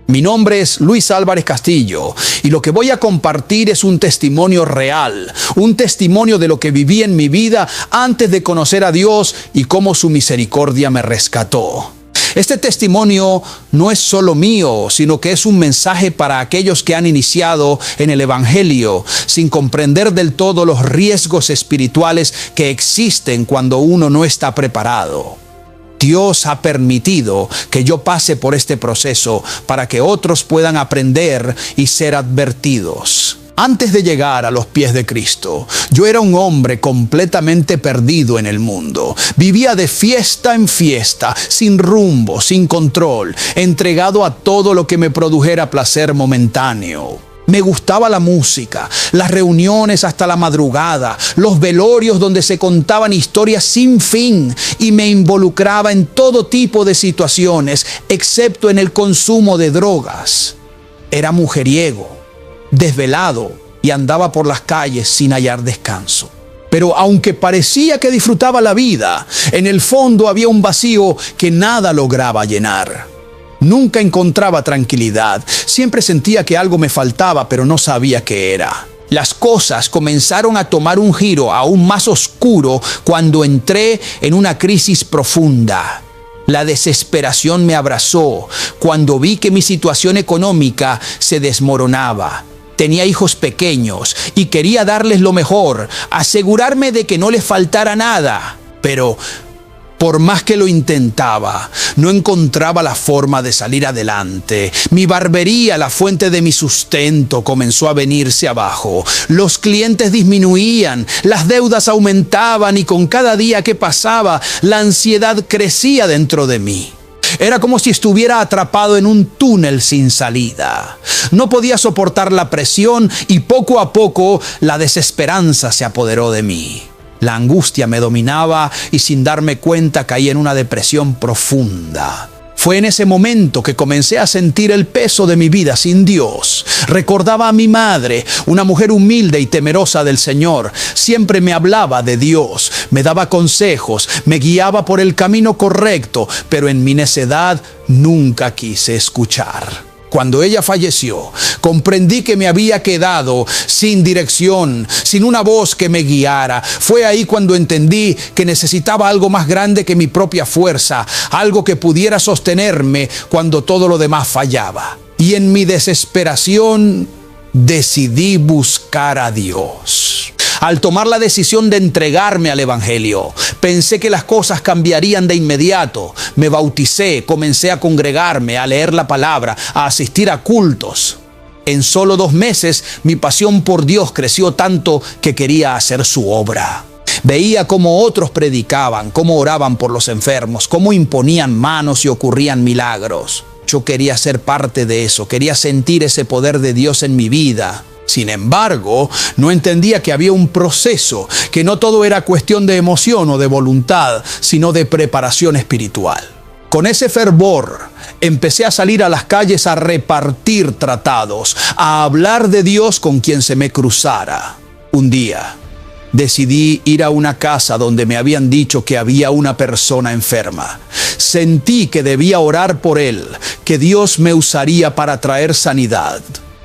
Mi nombre es Luis Álvarez Castillo y lo que voy a compartir es un testimonio real, un testimonio de lo que viví en mi vida antes de conocer a Dios y cómo su misericordia me rescató. Este testimonio no es solo mío, sino que es un mensaje para aquellos que han iniciado en el Evangelio sin comprender del todo los riesgos espirituales que existen cuando uno no está preparado. Dios ha permitido que yo pase por este proceso para que otros puedan aprender y ser advertidos. Antes de llegar a los pies de Cristo, yo era un hombre completamente perdido en el mundo. Vivía de fiesta en fiesta, sin rumbo, sin control, entregado a todo lo que me produjera placer momentáneo. Me gustaba la música, las reuniones hasta la madrugada, los velorios donde se contaban historias sin fin y me involucraba en todo tipo de situaciones, excepto en el consumo de drogas. Era mujeriego, desvelado y andaba por las calles sin hallar descanso. Pero aunque parecía que disfrutaba la vida, en el fondo había un vacío que nada lograba llenar. Nunca encontraba tranquilidad, siempre sentía que algo me faltaba, pero no sabía qué era. Las cosas comenzaron a tomar un giro aún más oscuro cuando entré en una crisis profunda. La desesperación me abrazó cuando vi que mi situación económica se desmoronaba. Tenía hijos pequeños y quería darles lo mejor, asegurarme de que no les faltara nada, pero por más que lo intentaba, no encontraba la forma de salir adelante. Mi barbería, la fuente de mi sustento, comenzó a venirse abajo. Los clientes disminuían, las deudas aumentaban y con cada día que pasaba, la ansiedad crecía dentro de mí. Era como si estuviera atrapado en un túnel sin salida. No podía soportar la presión y poco a poco la desesperanza se apoderó de mí. La angustia me dominaba y sin darme cuenta caí en una depresión profunda. Fue en ese momento que comencé a sentir el peso de mi vida sin Dios. Recordaba a mi madre, una mujer humilde y temerosa del Señor. Siempre me hablaba de Dios, me daba consejos, me guiaba por el camino correcto, pero en mi necedad nunca quise escuchar. Cuando ella falleció, comprendí que me había quedado sin dirección, sin una voz que me guiara. Fue ahí cuando entendí que necesitaba algo más grande que mi propia fuerza, algo que pudiera sostenerme cuando todo lo demás fallaba. Y en mi desesperación decidí buscar a Dios. Al tomar la decisión de entregarme al Evangelio, pensé que las cosas cambiarían de inmediato. Me bauticé, comencé a congregarme, a leer la palabra, a asistir a cultos. En solo 2 meses, mi pasión por Dios creció tanto que quería hacer su obra. Veía cómo otros predicaban, cómo oraban por los enfermos, cómo imponían manos y ocurrían milagros. Yo quería ser parte de eso, quería sentir ese poder de Dios en mi vida. Sin embargo, no entendía que había un proceso, que no todo era cuestión de emoción o de voluntad, sino de preparación espiritual. Con ese fervor, empecé a salir a las calles a repartir tratados, a hablar de Dios con quien se me cruzara. Un día, decidí ir a una casa donde me habían dicho que había una persona enferma. Sentí que debía orar por él, que Dios me usaría para traer sanidad.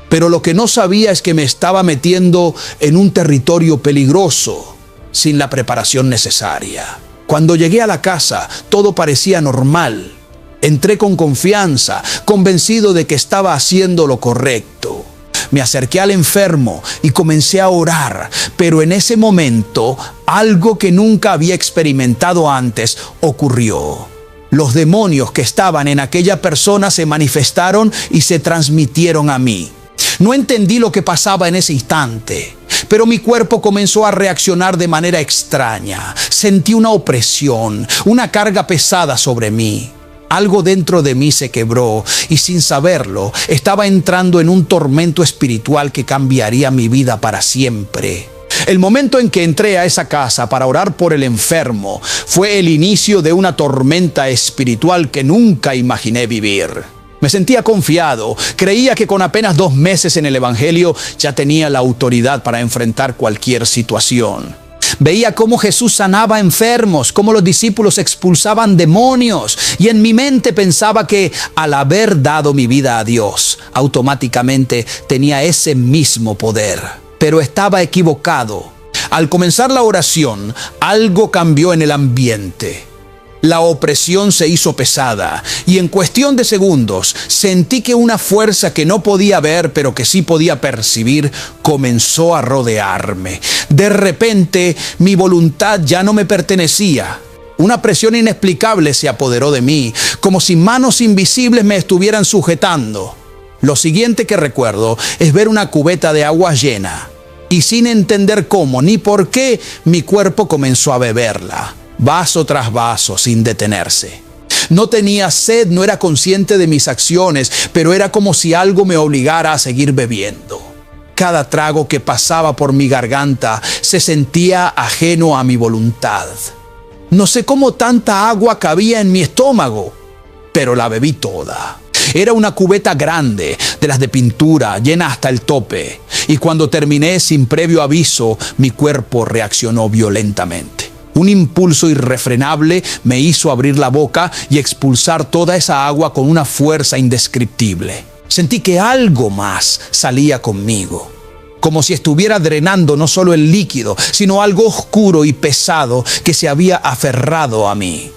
Pero lo que no sabía es que me estaba metiendo en un territorio peligroso, sin la preparación necesaria. Cuando llegué a la casa, todo parecía normal. Entré con confianza, convencido de que estaba haciendo lo correcto. Me acerqué al enfermo y comencé a orar, pero en ese momento, algo que nunca había experimentado antes ocurrió. Los demonios que estaban en aquella persona se manifestaron y se transmitieron a mí. No entendí lo que pasaba en ese instante, pero mi cuerpo comenzó a reaccionar de manera extraña. Sentí una opresión, una carga pesada sobre mí. Algo dentro de mí se quebró y sin saberlo, estaba entrando en un tormento espiritual que cambiaría mi vida para siempre. El momento en que entré a esa casa para orar por el enfermo fue el inicio de una tormenta espiritual que nunca imaginé vivir. Me sentía confiado, creía que con apenas 2 meses en el Evangelio ya tenía la autoridad para enfrentar cualquier situación. Veía cómo Jesús sanaba enfermos, cómo los discípulos expulsaban demonios, y en mi mente pensaba que al haber dado mi vida a Dios, automáticamente tenía ese mismo poder. Pero estaba equivocado. Al comenzar la oración, algo cambió en el ambiente. La opresión se hizo pesada y en cuestión de segundos sentí que una fuerza que no podía ver pero que sí podía percibir comenzó a rodearme. De repente mi voluntad ya no me pertenecía. Una presión inexplicable se apoderó de mí, como si manos invisibles me estuvieran sujetando. Lo siguiente que recuerdo es ver una cubeta de agua llena y sin entender cómo ni por qué mi cuerpo comenzó a beberla. Vaso tras vaso, sin detenerse. No tenía sed, no era consciente de mis acciones, pero era como si algo me obligara a seguir bebiendo. Cada trago que pasaba por mi garganta se sentía ajeno a mi voluntad. No sé cómo tanta agua cabía en mi estómago, pero la bebí toda. Era una cubeta grande, de las de pintura, llena hasta el tope. Y cuando terminé, sin previo aviso, mi cuerpo reaccionó violentamente. Un impulso irrefrenable me hizo abrir la boca y expulsar toda esa agua con una fuerza indescriptible. Sentí que algo más salía conmigo, como si estuviera drenando no solo el líquido, sino algo oscuro y pesado que se había aferrado a mí.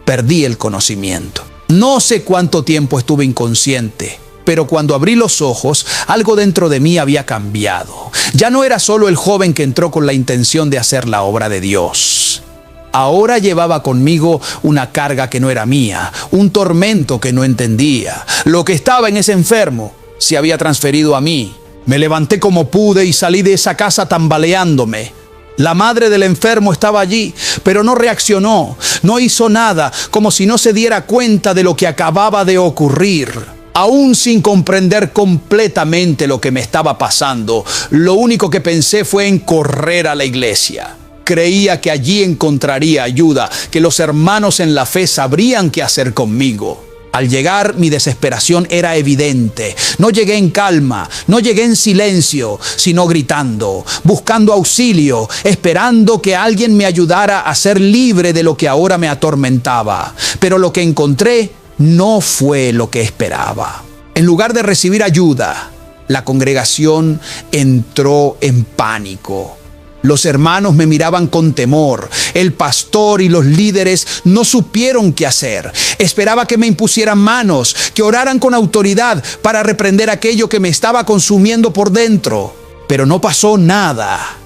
Perdí el conocimiento. No sé cuánto tiempo estuve inconsciente, pero cuando abrí los ojos, algo dentro de mí había cambiado. Ya no era solo el joven que entró con la intención de hacer la obra de Dios. Ahora llevaba conmigo una carga que no era mía, un tormento que no entendía. Lo que estaba en ese enfermo se había transferido a mí. Me levanté como pude y salí de esa casa tambaleándome. La madre del enfermo estaba allí, pero no reaccionó, no hizo nada, como si no se diera cuenta de lo que acababa de ocurrir. Aún sin comprender completamente lo que me estaba pasando, lo único que pensé fue en correr a la iglesia. Creía que allí encontraría ayuda, que los hermanos en la fe sabrían qué hacer conmigo. Al llegar, mi desesperación era evidente. No llegué en calma, no llegué en silencio, sino gritando, buscando auxilio, esperando que alguien me ayudara a ser libre de lo que ahora me atormentaba. Pero lo que encontré no fue lo que esperaba. En lugar de recibir ayuda, la congregación entró en pánico. Los hermanos me miraban con temor. El pastor y los líderes no supieron qué hacer. Esperaba que me impusieran manos, que oraran con autoridad para reprender aquello que me estaba consumiendo por dentro. Pero no pasó nada.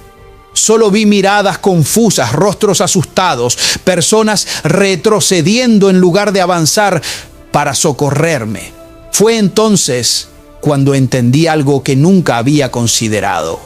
Solo vi miradas confusas, rostros asustados, personas retrocediendo en lugar de avanzar para socorrerme. Fue entonces cuando entendí algo que nunca había considerado.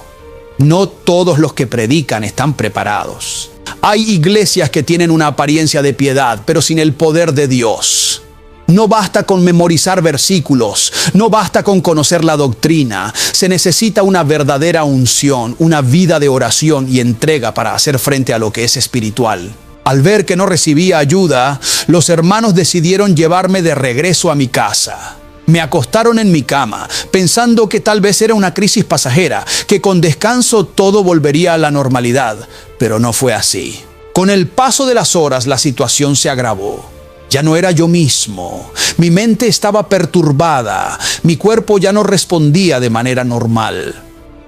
No todos los que predican están preparados. Hay iglesias que tienen una apariencia de piedad, pero sin el poder de Dios. No basta con memorizar versículos, no basta con conocer la doctrina. Se necesita una verdadera unción, una vida de oración y entrega para hacer frente a lo que es espiritual. Al ver que no recibía ayuda, los hermanos decidieron llevarme de regreso a mi casa. Me acostaron en mi cama, pensando que tal vez era una crisis pasajera, que con descanso todo volvería a la normalidad, pero no fue así. Con el paso de las horas, la situación se agravó. Ya no era yo mismo. Mi mente estaba perturbada. Mi cuerpo ya no respondía de manera normal.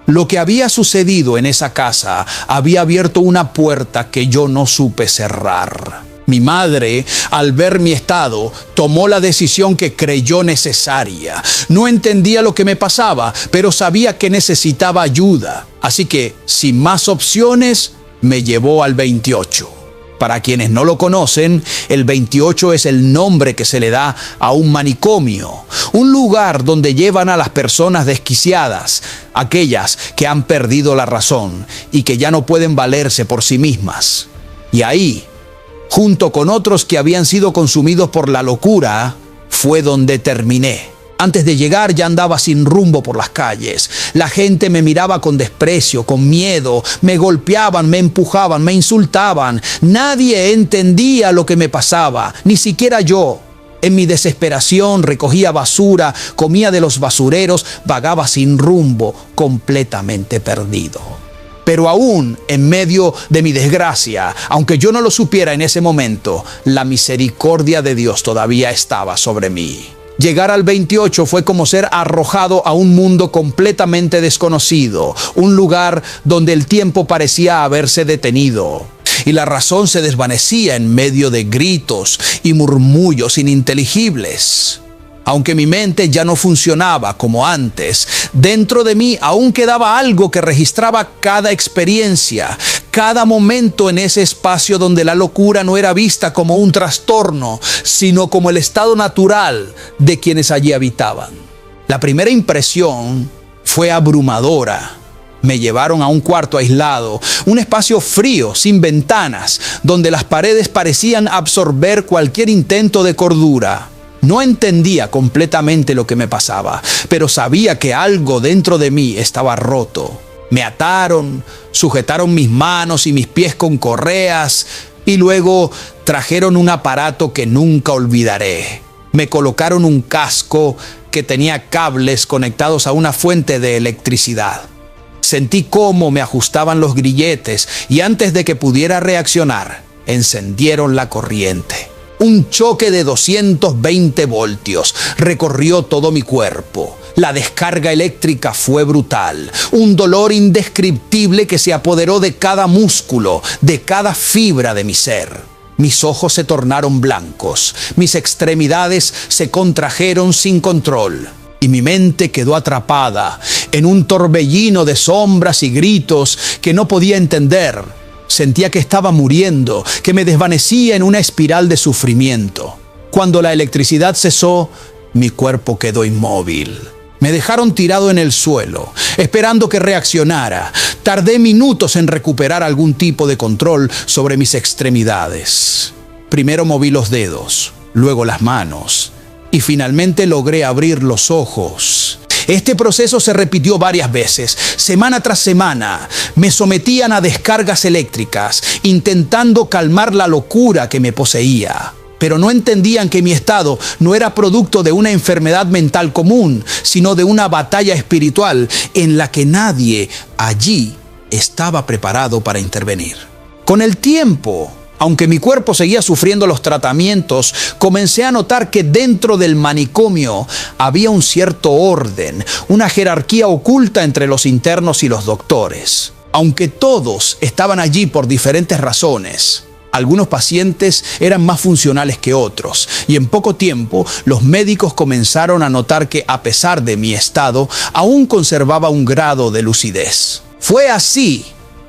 Lo que había sucedido en esa casa había abierto una puerta que yo no supe cerrar. Mi madre, al ver mi estado, tomó la decisión que creyó necesaria. No entendía lo que me pasaba, pero sabía que necesitaba ayuda. Así que, sin más opciones, me llevó al 28. Para quienes no lo conocen, el 28 es el nombre que se le da a un manicomio, un lugar donde llevan a las personas desquiciadas, aquellas que han perdido la razón y que ya no pueden valerse por sí mismas. Y ahí, junto con otros que habían sido consumidos por la locura, fue donde terminé. Antes de llegar ya andaba sin rumbo por las calles. La gente me miraba con desprecio, con miedo. Me golpeaban, me empujaban, me insultaban. Nadie entendía lo que me pasaba, ni siquiera yo. En mi desesperación recogía basura, comía de los basureros, vagaba sin rumbo, completamente perdido. Pero aún en medio de mi desgracia, aunque yo no lo supiera en ese momento, la misericordia de Dios todavía estaba sobre mí. Llegar al 28 fue como ser arrojado a un mundo completamente desconocido, un lugar donde el tiempo parecía haberse detenido y la razón se desvanecía en medio de gritos y murmullos ininteligibles. Aunque mi mente ya no funcionaba como antes, dentro de mí aún quedaba algo que registraba cada experiencia, cada momento en ese espacio donde la locura no era vista como un trastorno, sino como el estado natural de quienes allí habitaban. La primera impresión fue abrumadora. Me llevaron a un cuarto aislado, un espacio frío, sin ventanas, donde las paredes parecían absorber cualquier intento de cordura. No entendía completamente lo que me pasaba, pero sabía que algo dentro de mí estaba roto. Me ataron, sujetaron mis manos y mis pies con correas y luego trajeron un aparato que nunca olvidaré. Me colocaron un casco que tenía cables conectados a una fuente de electricidad. Sentí cómo me ajustaban los grilletes y antes de que pudiera reaccionar, encendieron la corriente. Un choque de 220 voltios recorrió todo mi cuerpo. La descarga eléctrica fue brutal. Un dolor indescriptible que se apoderó de cada músculo, de cada fibra de mi ser. Mis ojos se tornaron blancos. Mis extremidades se contrajeron sin control. Y mi mente quedó atrapada en un torbellino de sombras y gritos que no podía entender. Sentía que estaba muriendo, que me desvanecía en una espiral de sufrimiento. Cuando la electricidad cesó, mi cuerpo quedó inmóvil. Me dejaron tirado en el suelo, esperando que reaccionara. Tardé minutos en recuperar algún tipo de control sobre mis extremidades. Primero moví los dedos, luego las manos, y finalmente logré abrir los ojos. Este proceso se repitió varias veces, semana tras semana. Me sometían a descargas eléctricas, intentando calmar la locura que me poseía. Pero no entendían que mi estado no era producto de una enfermedad mental común, sino de una batalla espiritual en la que nadie allí estaba preparado para intervenir. Con el tiempo, aunque mi cuerpo seguía sufriendo los tratamientos, comencé a notar que dentro del manicomio había un cierto orden, una jerarquía oculta entre los internos y los doctores. Aunque todos estaban allí por diferentes razones, algunos pacientes eran más funcionales que otros, y en poco tiempo los médicos comenzaron a notar que, a pesar de mi estado, aún conservaba un grado de lucidez. Fue así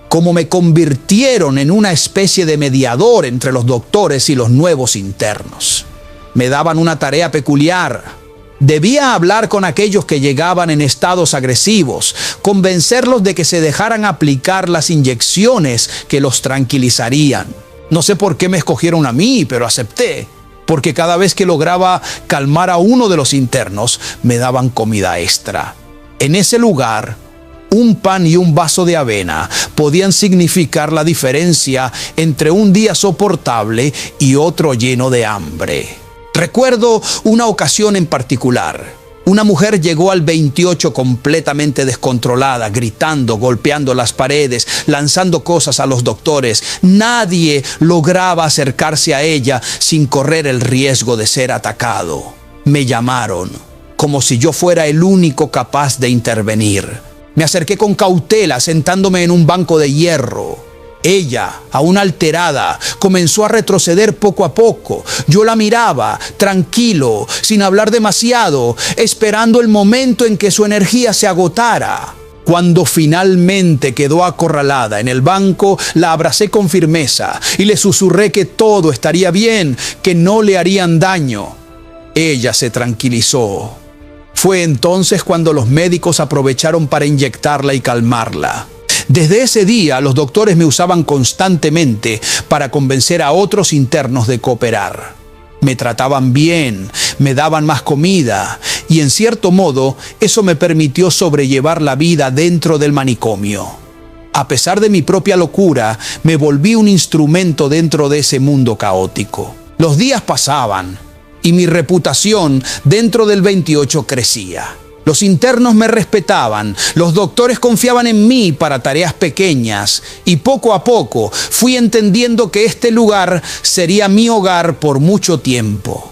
como me convirtieron en una especie de mediador entre los doctores y los nuevos internos. Me daban una tarea peculiar. Debía hablar con aquellos que llegaban en estados agresivos, convencerlos de que se dejaran aplicar las inyecciones que los tranquilizarían. No sé por qué me escogieron a mí, pero acepté, porque cada vez que lograba calmar a uno de los internos, me daban comida extra. En ese lugar, un pan y un vaso de avena podían significar la diferencia entre un día soportable y otro lleno de hambre. Recuerdo una ocasión en particular. Una mujer llegó al 28 completamente descontrolada, gritando, golpeando las paredes, lanzando cosas a los doctores. Nadie lograba acercarse a ella sin correr el riesgo de ser atacado. Me llamaron, como si yo fuera el único capaz de intervenir. Me acerqué con cautela, sentándome en un banco de hierro. Ella, aún alterada, comenzó a retroceder poco a poco. Yo la miraba, tranquilo, sin hablar demasiado, esperando el momento en que su energía se agotara. Cuando finalmente quedó acorralada en el banco, la abracé con firmeza y le susurré que todo estaría bien, que no le harían daño. Ella se tranquilizó. Fue entonces cuando los médicos aprovecharon para inyectarla y calmarla. Desde ese día, los doctores me usaban constantemente para convencer a otros internos de cooperar. Me trataban bien, me daban más comida y, en cierto modo, eso me permitió sobrellevar la vida dentro del manicomio. A pesar de mi propia locura, me volví un instrumento dentro de ese mundo caótico. Los días pasaban y mi reputación dentro del 28 crecía. Los internos me respetaban, los doctores confiaban en mí para tareas pequeñas y poco a poco fui entendiendo que este lugar sería mi hogar por mucho tiempo.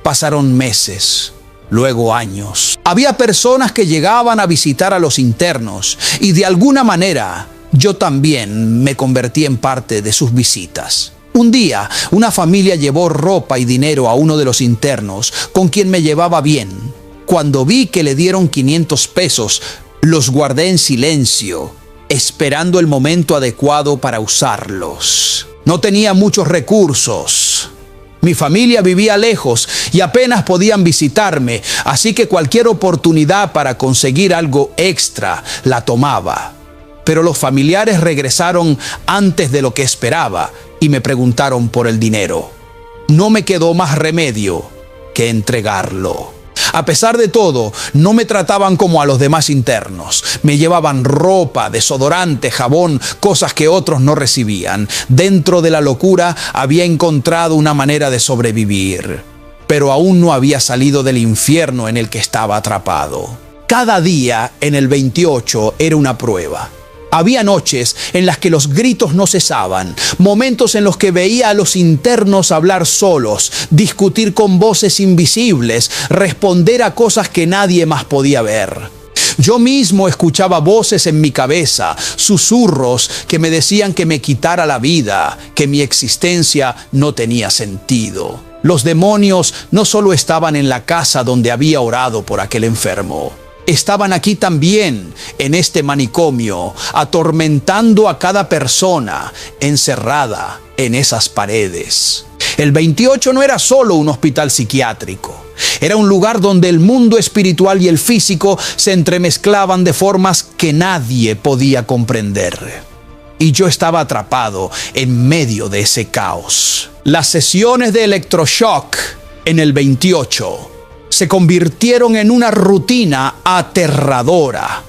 Pasaron meses, luego años. Había personas que llegaban a visitar a los internos y de alguna manera yo también me convertí en parte de sus visitas. Un día, una familia llevó ropa y dinero a uno de los internos con quien me llevaba bien. Cuando vi que le dieron 500 pesos, los guardé en silencio, esperando el momento adecuado para usarlos. No tenía muchos recursos. Mi familia vivía lejos y apenas podían visitarme, así que cualquier oportunidad para conseguir algo extra la tomaba. Pero los familiares regresaron antes de lo que esperaba y me preguntaron por el dinero. No me quedó más remedio que entregarlo. A pesar de todo, no me trataban como a los demás internos. Me llevaban ropa, desodorante, jabón, cosas que otros no recibían. Dentro de la locura había encontrado una manera de sobrevivir, pero aún no había salido del infierno en el que estaba atrapado. Cada día en el 28 era una prueba. Había noches en las que los gritos no cesaban, momentos en los que veía a los internos hablar solos, discutir con voces invisibles, responder a cosas que nadie más podía ver. Yo mismo escuchaba voces en mi cabeza, susurros que me decían que me quitara la vida, que mi existencia no tenía sentido. Los demonios no solo estaban en la casa donde había orado por aquel enfermo. Estaban aquí también, en este manicomio, atormentando a cada persona encerrada en esas paredes. El 28 no era solo un hospital psiquiátrico. Era un lugar donde el mundo espiritual y el físico se entremezclaban de formas que nadie podía comprender. Y yo estaba atrapado en medio de ese caos. Las sesiones de electroshock en el 28 se convirtieron en una rutina aterradora.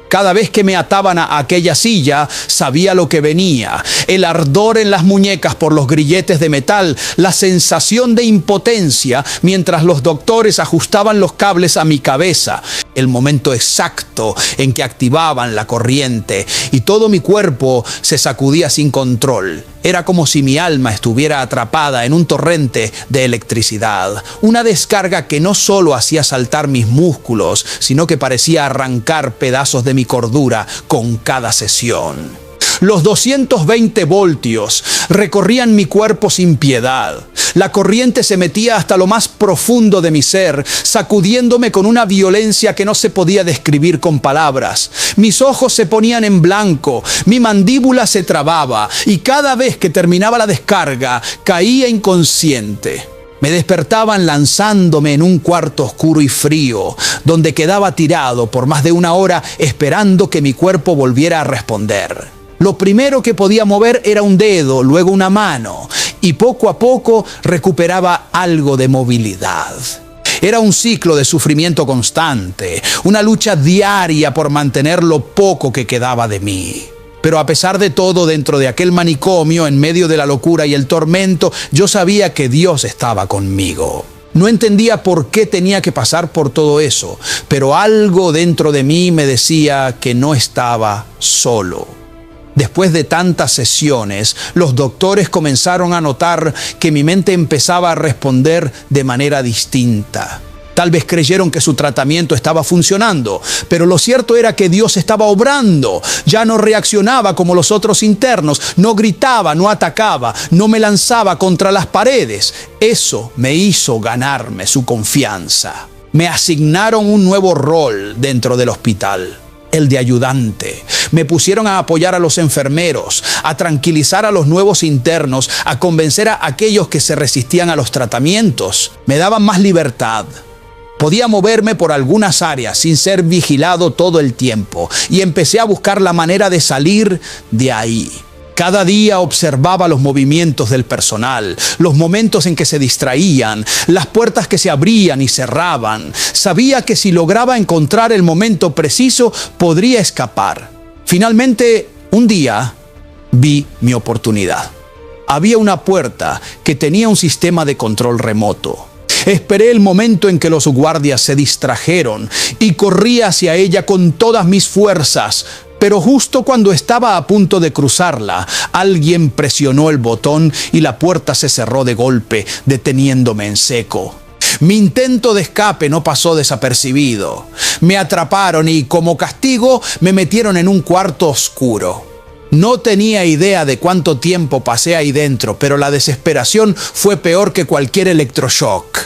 Cada vez que me ataban a aquella silla, sabía lo que venía. El ardor en las muñecas por los grilletes de metal, la sensación de impotencia mientras los doctores ajustaban los cables a mi cabeza, el momento exacto en que activaban la corriente y todo mi cuerpo se sacudía sin control. Era como si mi alma estuviera atrapada en un torrente de electricidad, una descarga que no solo hacía saltar mis músculos, sino que parecía arrancar pedazos de mi cordura con cada sesión. Los 220 voltios recorrían mi cuerpo sin piedad. La corriente se metía hasta lo más profundo de mi ser, sacudiéndome con una violencia que no se podía describir con palabras. Mis ojos se ponían en blanco, mi mandíbula se trababa y cada vez que terminaba la descarga caía inconsciente. Me despertaban lanzándome en un cuarto oscuro y frío, donde quedaba tirado por más de una hora esperando que mi cuerpo volviera a responder. Lo primero que podía mover era un dedo, luego una mano, y poco a poco recuperaba algo de movilidad. Era un ciclo de sufrimiento constante, una lucha diaria por mantener lo poco que quedaba de mí. Pero a pesar de todo, dentro de aquel manicomio, en medio de la locura y el tormento, yo sabía que Dios estaba conmigo. No entendía por qué tenía que pasar por todo eso, pero algo dentro de mí me decía que no estaba solo. Después de tantas sesiones, los doctores comenzaron a notar que mi mente empezaba a responder de manera distinta. Tal vez creyeron que su tratamiento estaba funcionando, pero lo cierto era que Dios estaba obrando. Ya no reaccionaba como los otros internos, no gritaba, no atacaba, no me lanzaba contra las paredes. Eso me hizo ganarme su confianza. Me asignaron un nuevo rol dentro del hospital, el de ayudante. Me pusieron a apoyar a los enfermeros, a tranquilizar a los nuevos internos, a convencer a aquellos que se resistían a los tratamientos. Me daban más libertad. Podía moverme por algunas áreas sin ser vigilado todo el tiempo y empecé a buscar la manera de salir de ahí. Cada día observaba los movimientos del personal, los momentos en que se distraían, las puertas que se abrían y cerraban. Sabía que si lograba encontrar el momento preciso, podría escapar. Finalmente, un día, vi mi oportunidad. Había una puerta que tenía un sistema de control remoto. Esperé el momento en que los guardias se distrajeron y corrí hacia ella con todas mis fuerzas. Pero justo cuando estaba a punto de cruzarla, alguien presionó el botón y la puerta se cerró de golpe, deteniéndome en seco. Mi intento de escape no pasó desapercibido. Me atraparon y, como castigo, me metieron en un cuarto oscuro. No tenía idea de cuánto tiempo pasé ahí dentro, pero la desesperación fue peor que cualquier electroshock.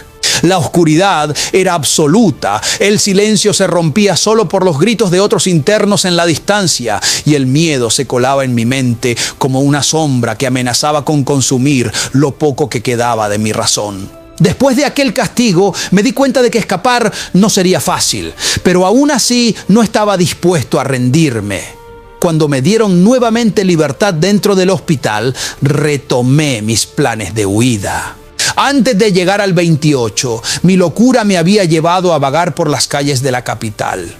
La oscuridad era absoluta, el silencio se rompía solo por los gritos de otros internos en la distancia y el miedo se colaba en mi mente como una sombra que amenazaba con consumir lo poco que quedaba de mi razón. Después de aquel castigo, me di cuenta de que escapar no sería fácil, pero aún así no estaba dispuesto a rendirme. Cuando me dieron nuevamente libertad dentro del hospital, retomé mis planes de huida. Antes de llegar al 28, mi locura me había llevado a vagar por las calles de la capital.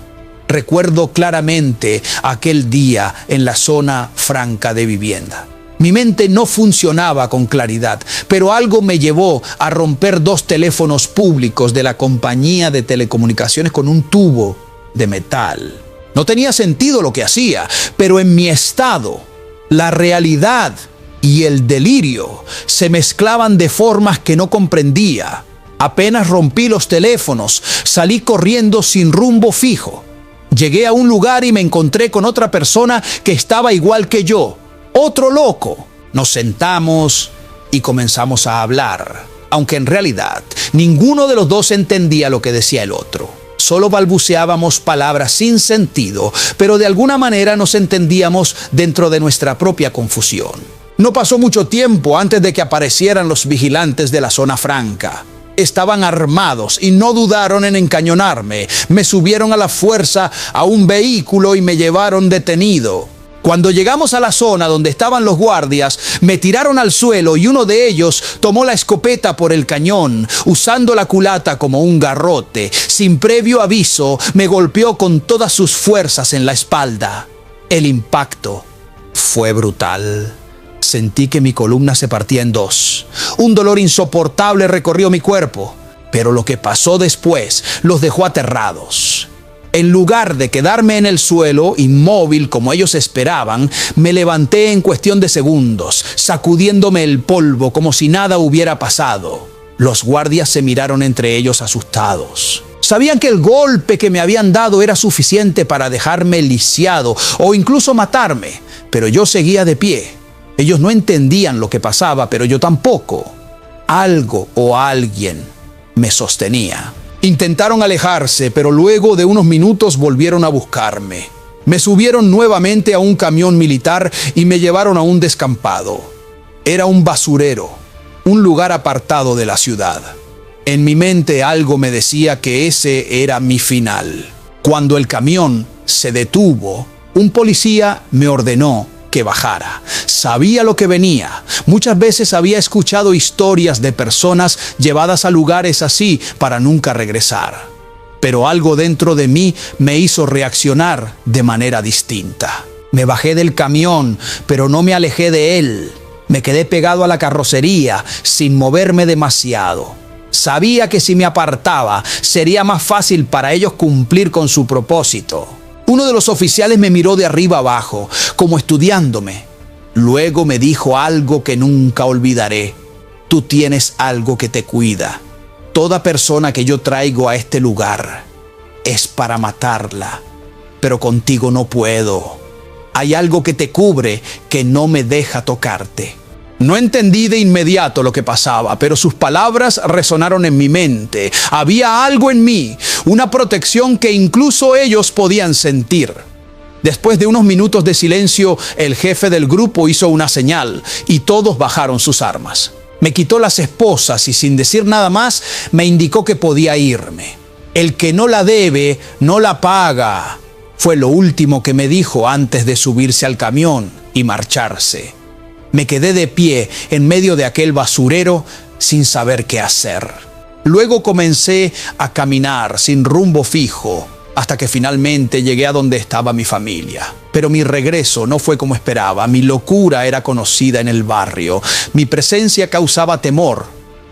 Recuerdo claramente aquel día en la zona franca de vivienda. Mi mente no funcionaba con claridad, pero algo me llevó a romper 2 teléfonos públicos de la compañía de telecomunicaciones con un tubo de metal. No tenía sentido lo que hacía, pero en mi estado, la realidad y el delirio se mezclaban de formas que no comprendía. Apenas rompí los teléfonos, salí corriendo sin rumbo fijo. Llegué a un lugar y me encontré con otra persona que estaba igual que yo, otro loco. Nos sentamos y comenzamos a hablar, aunque en realidad ninguno de los dos entendía lo que decía el otro. Solo balbuceábamos palabras sin sentido, pero de alguna manera nos entendíamos dentro de nuestra propia confusión. No pasó mucho tiempo antes de que aparecieran los vigilantes de la zona franca. Estaban armados y no dudaron en encañonarme. Me subieron a la fuerza a un vehículo y me llevaron detenido. Cuando llegamos a la zona donde estaban los guardias, me tiraron al suelo y uno de ellos tomó la escopeta por el cañón, usando la culata como un garrote. Sin previo aviso, me golpeó con todas sus fuerzas en la espalda. El impacto fue brutal. Sentí que mi columna se partía en 2. Un dolor insoportable recorrió mi cuerpo, pero lo que pasó después los dejó aterrados. En lugar de quedarme en el suelo, inmóvil como ellos esperaban, me levanté en cuestión de segundos, sacudiéndome el polvo como si nada hubiera pasado. Los guardias se miraron entre ellos asustados. Sabían que el golpe que me habían dado era suficiente para dejarme lisiado o incluso matarme, pero yo seguía de pie. Ellos no entendían lo que pasaba, pero yo tampoco. Algo o alguien me sostenía. Intentaron alejarse, pero luego de unos minutos volvieron a buscarme. Me subieron nuevamente a un camión militar y me llevaron a un descampado. Era un basurero, un lugar apartado de la ciudad. En mi mente algo me decía que ese era mi final. Cuando el camión se detuvo, un policía me ordenó que bajara. Sabía lo que venía. Muchas veces había escuchado historias de personas llevadas a lugares así para nunca regresar. Pero algo dentro de mí me hizo reaccionar de manera distinta. Me bajé del camión, pero no me alejé de él. Me quedé pegado a la carrocería sin moverme demasiado. Sabía que si me apartaba, sería más fácil para ellos cumplir con su propósito. Uno de los oficiales me miró de arriba abajo, como estudiándome. Luego me dijo algo que nunca olvidaré. Tú tienes algo que te cuida. Toda persona que yo traigo a este lugar es para matarla, pero contigo no puedo. Hay algo que te cubre que no me deja tocarte. No entendí de inmediato lo que pasaba, pero sus palabras resonaron en mi mente. Había algo en mí, una protección que incluso ellos podían sentir. Después de unos minutos de silencio, el jefe del grupo hizo una señal y todos bajaron sus armas. Me quitó las esposas y sin decir nada más, me indicó que podía irme. El que no la debe, no la paga. Fue lo último que me dijo antes de subirse al camión y marcharse. Me quedé de pie en medio de aquel basurero sin saber qué hacer. Luego comencé a caminar sin rumbo fijo hasta que finalmente llegué a donde estaba mi familia. Pero mi regreso no fue como esperaba. Mi locura era conocida en el barrio. Mi presencia causaba temor.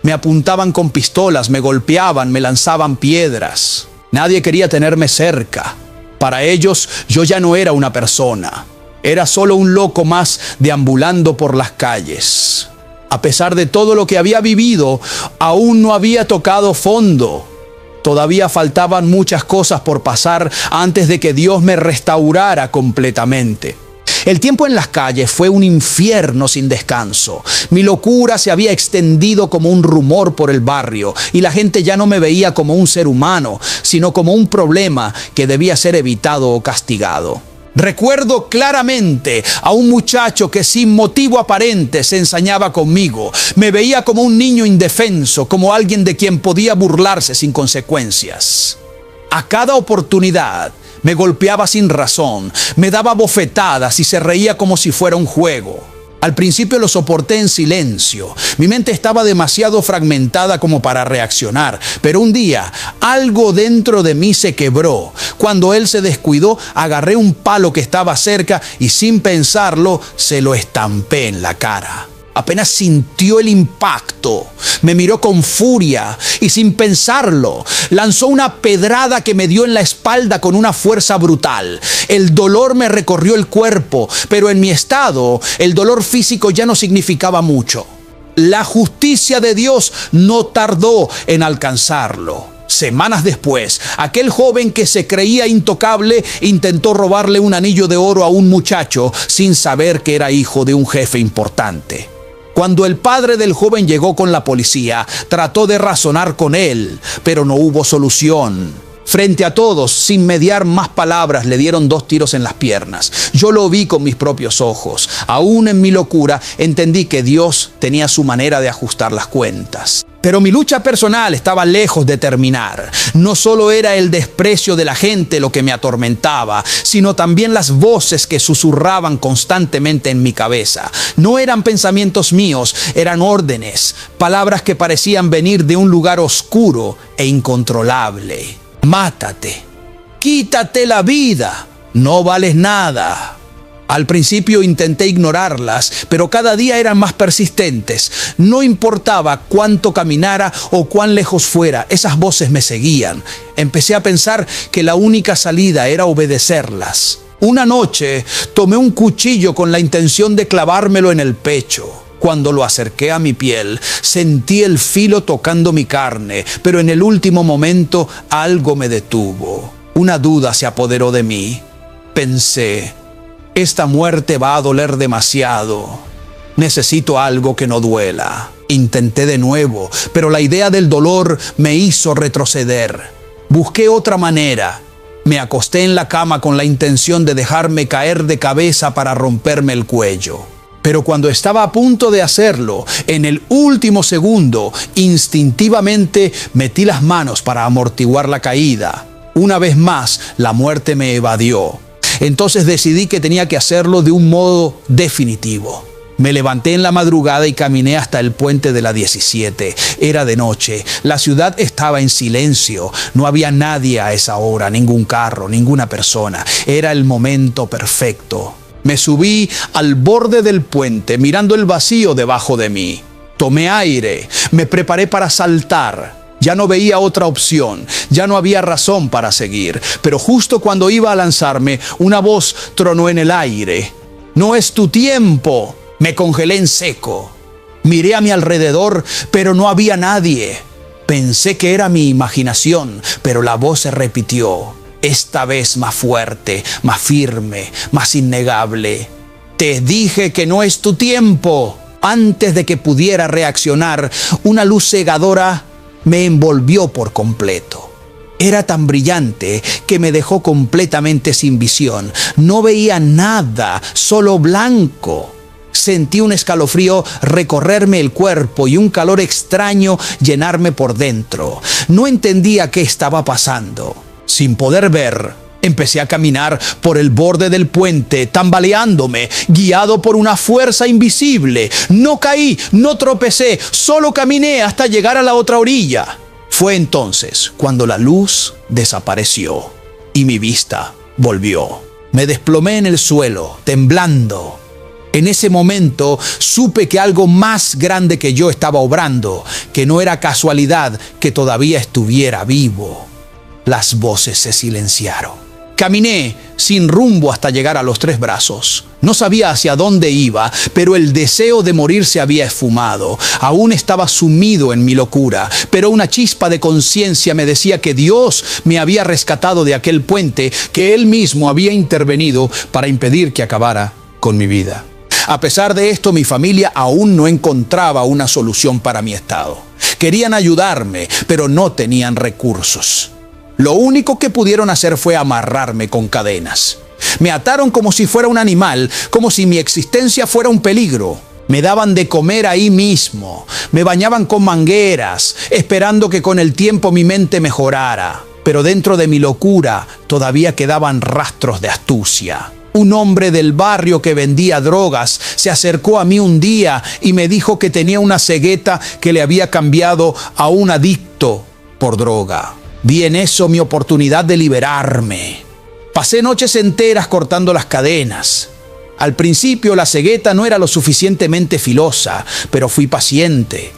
Me apuntaban con pistolas, me golpeaban, me lanzaban piedras. Nadie quería tenerme cerca. Para ellos, yo ya no era una persona. Era solo un loco más deambulando por las calles. A pesar de todo lo que había vivido, aún no había tocado fondo. Todavía faltaban muchas cosas por pasar antes de que Dios me restaurara completamente. El tiempo en las calles fue un infierno sin descanso. Mi locura se había extendido como un rumor por el barrio y la gente ya no me veía como un ser humano, sino como un problema que debía ser evitado o castigado. Recuerdo claramente a un muchacho que sin motivo aparente se ensañaba conmigo. Me veía como un niño indefenso, como alguien de quien podía burlarse sin consecuencias. A cada oportunidad me golpeaba sin razón, me daba bofetadas y se reía como si fuera un juego. Al principio lo soporté en silencio. Mi mente estaba demasiado fragmentada como para reaccionar. Pero un día, algo dentro de mí se quebró. Cuando él se descuidó, agarré un palo que estaba cerca y sin pensarlo, se lo estampé en la cara. Apenas sintió el impacto, me miró con furia y sin pensarlo, lanzó una pedrada que me dio en la espalda con una fuerza brutal. El dolor me recorrió el cuerpo, pero en mi estado, el dolor físico ya no significaba mucho. La justicia de Dios no tardó en alcanzarlo. Semanas después, aquel joven que se creía intocable intentó robarle un anillo de oro a un muchacho sin saber que era hijo de un jefe importante. Cuando el padre del joven llegó con la policía, trató de razonar con él, pero no hubo solución. Frente a todos, sin mediar más palabras, le dieron 2 tiros en las piernas. Yo lo vi con mis propios ojos. Aún en mi locura, entendí que Dios tenía su manera de ajustar las cuentas. Pero mi lucha personal estaba lejos de terminar. No solo era el desprecio de la gente lo que me atormentaba, sino también las voces que susurraban constantemente en mi cabeza. No eran pensamientos míos, eran órdenes, palabras que parecían venir de un lugar oscuro e incontrolable. Mátate, quítate la vida, no vales nada. Al principio intenté ignorarlas, pero cada día eran más persistentes. No importaba cuánto caminara o cuán lejos fuera, esas voces me seguían. Empecé a pensar que la única salida era obedecerlas. Una noche tomé un cuchillo con la intención de clavármelo en el pecho. Cuando lo acerqué a mi piel, sentí el filo tocando mi carne, pero en el último momento algo me detuvo. Una duda se apoderó de mí. Pensé: esta muerte va a doler demasiado. Necesito algo que no duela. Intenté de nuevo, pero la idea del dolor me hizo retroceder. Busqué otra manera. Me acosté en la cama con la intención de dejarme caer de cabeza para romperme el cuello. Pero cuando estaba a punto de hacerlo, en el último segundo, instintivamente metí las manos para amortiguar la caída. Una vez más, la muerte me evadió. Entonces decidí que tenía que hacerlo de un modo definitivo. Me levanté en la madrugada y caminé hasta el puente de la 17. Era de noche. La ciudad estaba en silencio. No había nadie a esa hora, ningún carro, ninguna persona. Era el momento perfecto. Me subí al borde del puente, mirando el vacío debajo de mí. Tomé aire. Me preparé para saltar. Ya no veía otra opción, ya no había razón para seguir. Pero justo cuando iba a lanzarme, una voz tronó en el aire. «No es tu tiempo». Me congelé en seco. Miré a mi alrededor, pero no había nadie. Pensé que era mi imaginación, pero la voz se repitió. Esta vez más fuerte, más firme, más innegable. «Te dije que no es tu tiempo». Antes de que pudiera reaccionar, una luz cegadora me envolvió por completo. Era tan brillante que me dejó completamente sin visión. No veía nada, solo blanco. Sentí un escalofrío recorrerme el cuerpo y un calor extraño llenarme por dentro. No entendía qué estaba pasando. Sin poder ver, empecé a caminar por el borde del puente, tambaleándome, guiado por una fuerza invisible. No caí, no tropecé, solo caminé hasta llegar a la otra orilla. Fue entonces cuando la luz desapareció y mi vista volvió. Me desplomé en el suelo, temblando. En ese momento supe que algo más grande que yo estaba obrando, que no era casualidad que todavía estuviera vivo. Las voces se silenciaron. Caminé sin rumbo hasta llegar a los Tres Brazos. No sabía hacia dónde iba, pero el deseo de morir se había esfumado. Aún estaba sumido en mi locura, pero una chispa de conciencia me decía que Dios me había rescatado de aquel puente, que Él mismo había intervenido para impedir que acabara con mi vida. A pesar de esto, mi familia aún no encontraba una solución para mi estado. Querían ayudarme, pero no tenían recursos. Lo único que pudieron hacer fue amarrarme con cadenas. Me ataron como si fuera un animal, como si mi existencia fuera un peligro. Me daban de comer ahí mismo, me bañaban con mangueras, esperando que con el tiempo mi mente mejorara. Pero dentro de mi locura todavía quedaban rastros de astucia. Un hombre del barrio que vendía drogas se acercó a mí un día y me dijo que tenía una cegueta que le había cambiado a un adicto por droga. Vi en eso mi oportunidad de liberarme. Pasé noches enteras cortando las cadenas. Al principio la cegueta no era lo suficientemente filosa, pero fui paciente.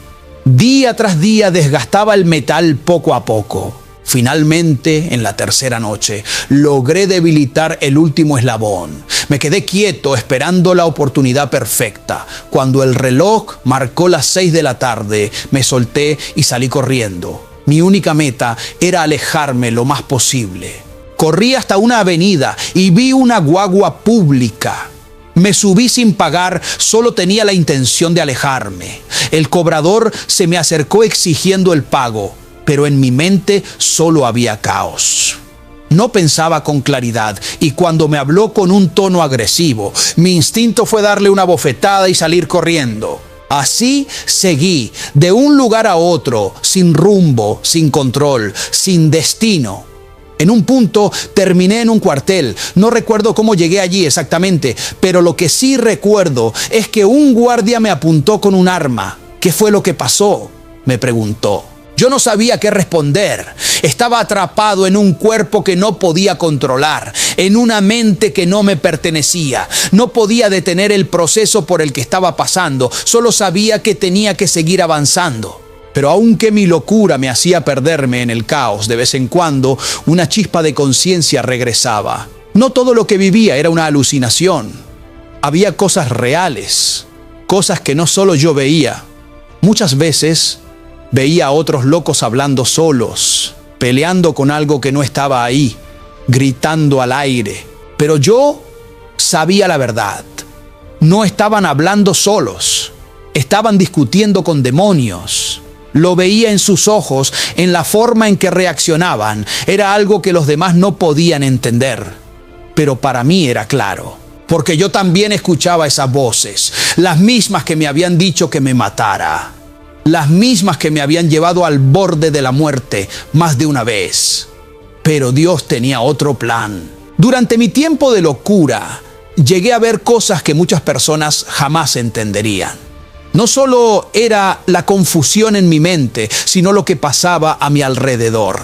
Día tras día desgastaba el metal poco a poco. Finalmente, en la tercera noche, logré debilitar el último eslabón. Me quedé quieto esperando la oportunidad perfecta. Cuando el reloj marcó las 6 de la tarde, me solté y salí corriendo. Mi única meta era alejarme lo más posible. Corrí hasta una avenida y vi una guagua pública. Me subí sin pagar, solo tenía la intención de alejarme. El cobrador se me acercó exigiendo el pago, pero en mi mente solo había caos. No pensaba con claridad y cuando me habló con un tono agresivo, mi instinto fue darle una bofetada y salir corriendo. Así seguí de un lugar a otro, sin rumbo, sin control, sin destino. En un punto terminé en un cuartel. No recuerdo cómo llegué allí exactamente, pero lo que sí recuerdo es que un guardia me apuntó con un arma. ¿Qué fue lo que pasó?, me preguntó. Yo no sabía qué responder. Estaba atrapado en un cuerpo que no podía controlar, en una mente que no me pertenecía. No podía detener el proceso por el que estaba pasando. Solo sabía que tenía que seguir avanzando. Pero aunque mi locura me hacía perderme en el caos, de vez en cuando una chispa de conciencia regresaba. No todo lo que vivía era una alucinación. Había cosas reales, cosas que no solo yo veía. Muchas veces veía a otros locos hablando solos, peleando con algo que no estaba ahí, gritando al aire. Pero yo sabía la verdad. No estaban hablando solos, estaban discutiendo con demonios. Lo veía en sus ojos, en la forma en que reaccionaban. Era algo que los demás no podían entender. Pero para mí era claro, porque yo también escuchaba esas voces, las mismas que me habían dicho que me matara. Las mismas que me habían llevado al borde de la muerte más de una vez. Pero Dios tenía otro plan. Durante mi tiempo de locura, llegué a ver cosas que muchas personas jamás entenderían. No solo era la confusión en mi mente, sino lo que pasaba a mi alrededor.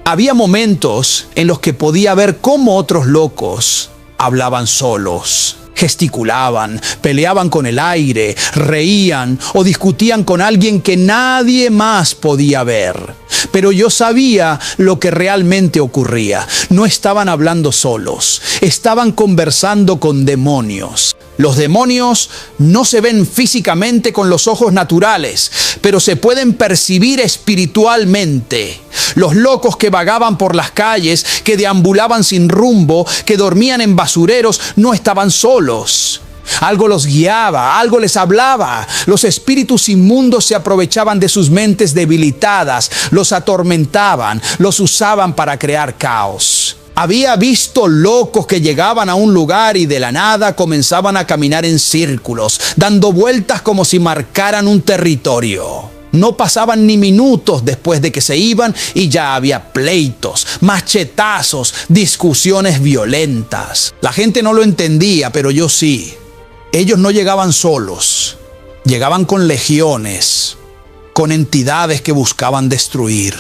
Había momentos en los que podía ver cómo otros locos hablaban solos. Gesticulaban, peleaban con el aire, reían o discutían con alguien que nadie más podía ver. Pero yo sabía lo que realmente ocurría. No estaban hablando solos, estaban conversando con demonios. Los demonios no se ven físicamente con los ojos naturales, pero se pueden percibir espiritualmente. Los locos que vagaban por las calles, que deambulaban sin rumbo, que dormían en basureros, no estaban solos. Algo los guiaba, algo les hablaba. Los espíritus inmundos se aprovechaban de sus mentes debilitadas, los atormentaban, los usaban para crear caos. Había visto locos que llegaban a un lugar y de la nada comenzaban a caminar en círculos, dando vueltas como si marcaran un territorio. No pasaban ni minutos después de que se iban y ya había pleitos, machetazos, discusiones violentas. La gente no lo entendía, pero yo sí. Ellos no llegaban solos, llegaban con legiones, con entidades que buscaban destruir.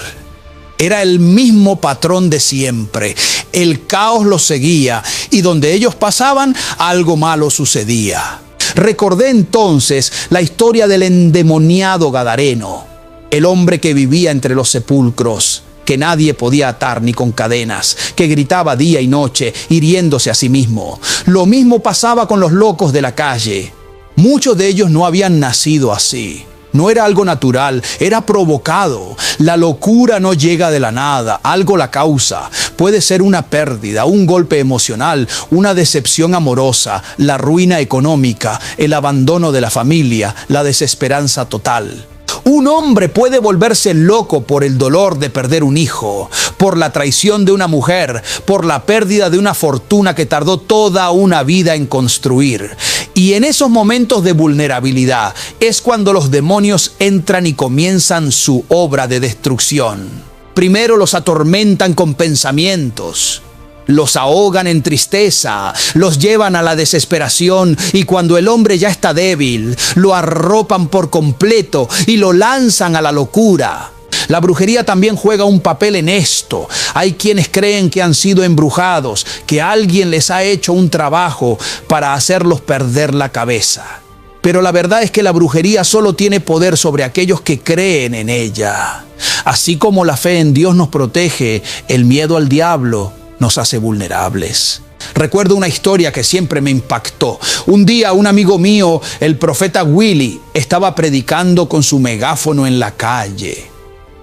Era el mismo patrón de siempre. El caos los seguía y donde ellos pasaban, algo malo sucedía. Recordé entonces la historia del endemoniado gadareno, el hombre que vivía entre los sepulcros, que nadie podía atar ni con cadenas, que gritaba día y noche, hiriéndose a sí mismo. Lo mismo pasaba con los locos de la calle. Muchos de ellos no habían nacido así. No era algo natural, era provocado. La locura no llega de la nada, algo la causa. Puede ser una pérdida, un golpe emocional, una decepción amorosa, la ruina económica, el abandono de la familia, la desesperanza total. Un hombre puede volverse loco por el dolor de perder un hijo, por la traición de una mujer, por la pérdida de una fortuna que tardó toda una vida en construir. Y en esos momentos de vulnerabilidad es cuando los demonios entran y comienzan su obra de destrucción. Primero los atormentan con pensamientos, los ahogan en tristeza, los llevan a la desesperación y cuando el hombre ya está débil, lo arropan por completo y lo lanzan a la locura. La brujería también juega un papel en esto. Hay quienes creen que han sido embrujados, que alguien les ha hecho un trabajo para hacerlos perder la cabeza. Pero la verdad es que la brujería solo tiene poder sobre aquellos que creen en ella. Así como la fe en Dios nos protege, el miedo al diablo nos hace vulnerables. Recuerdo una historia que siempre me impactó. Un día un amigo mío, el profeta Willy, estaba predicando con su megáfono en la calle.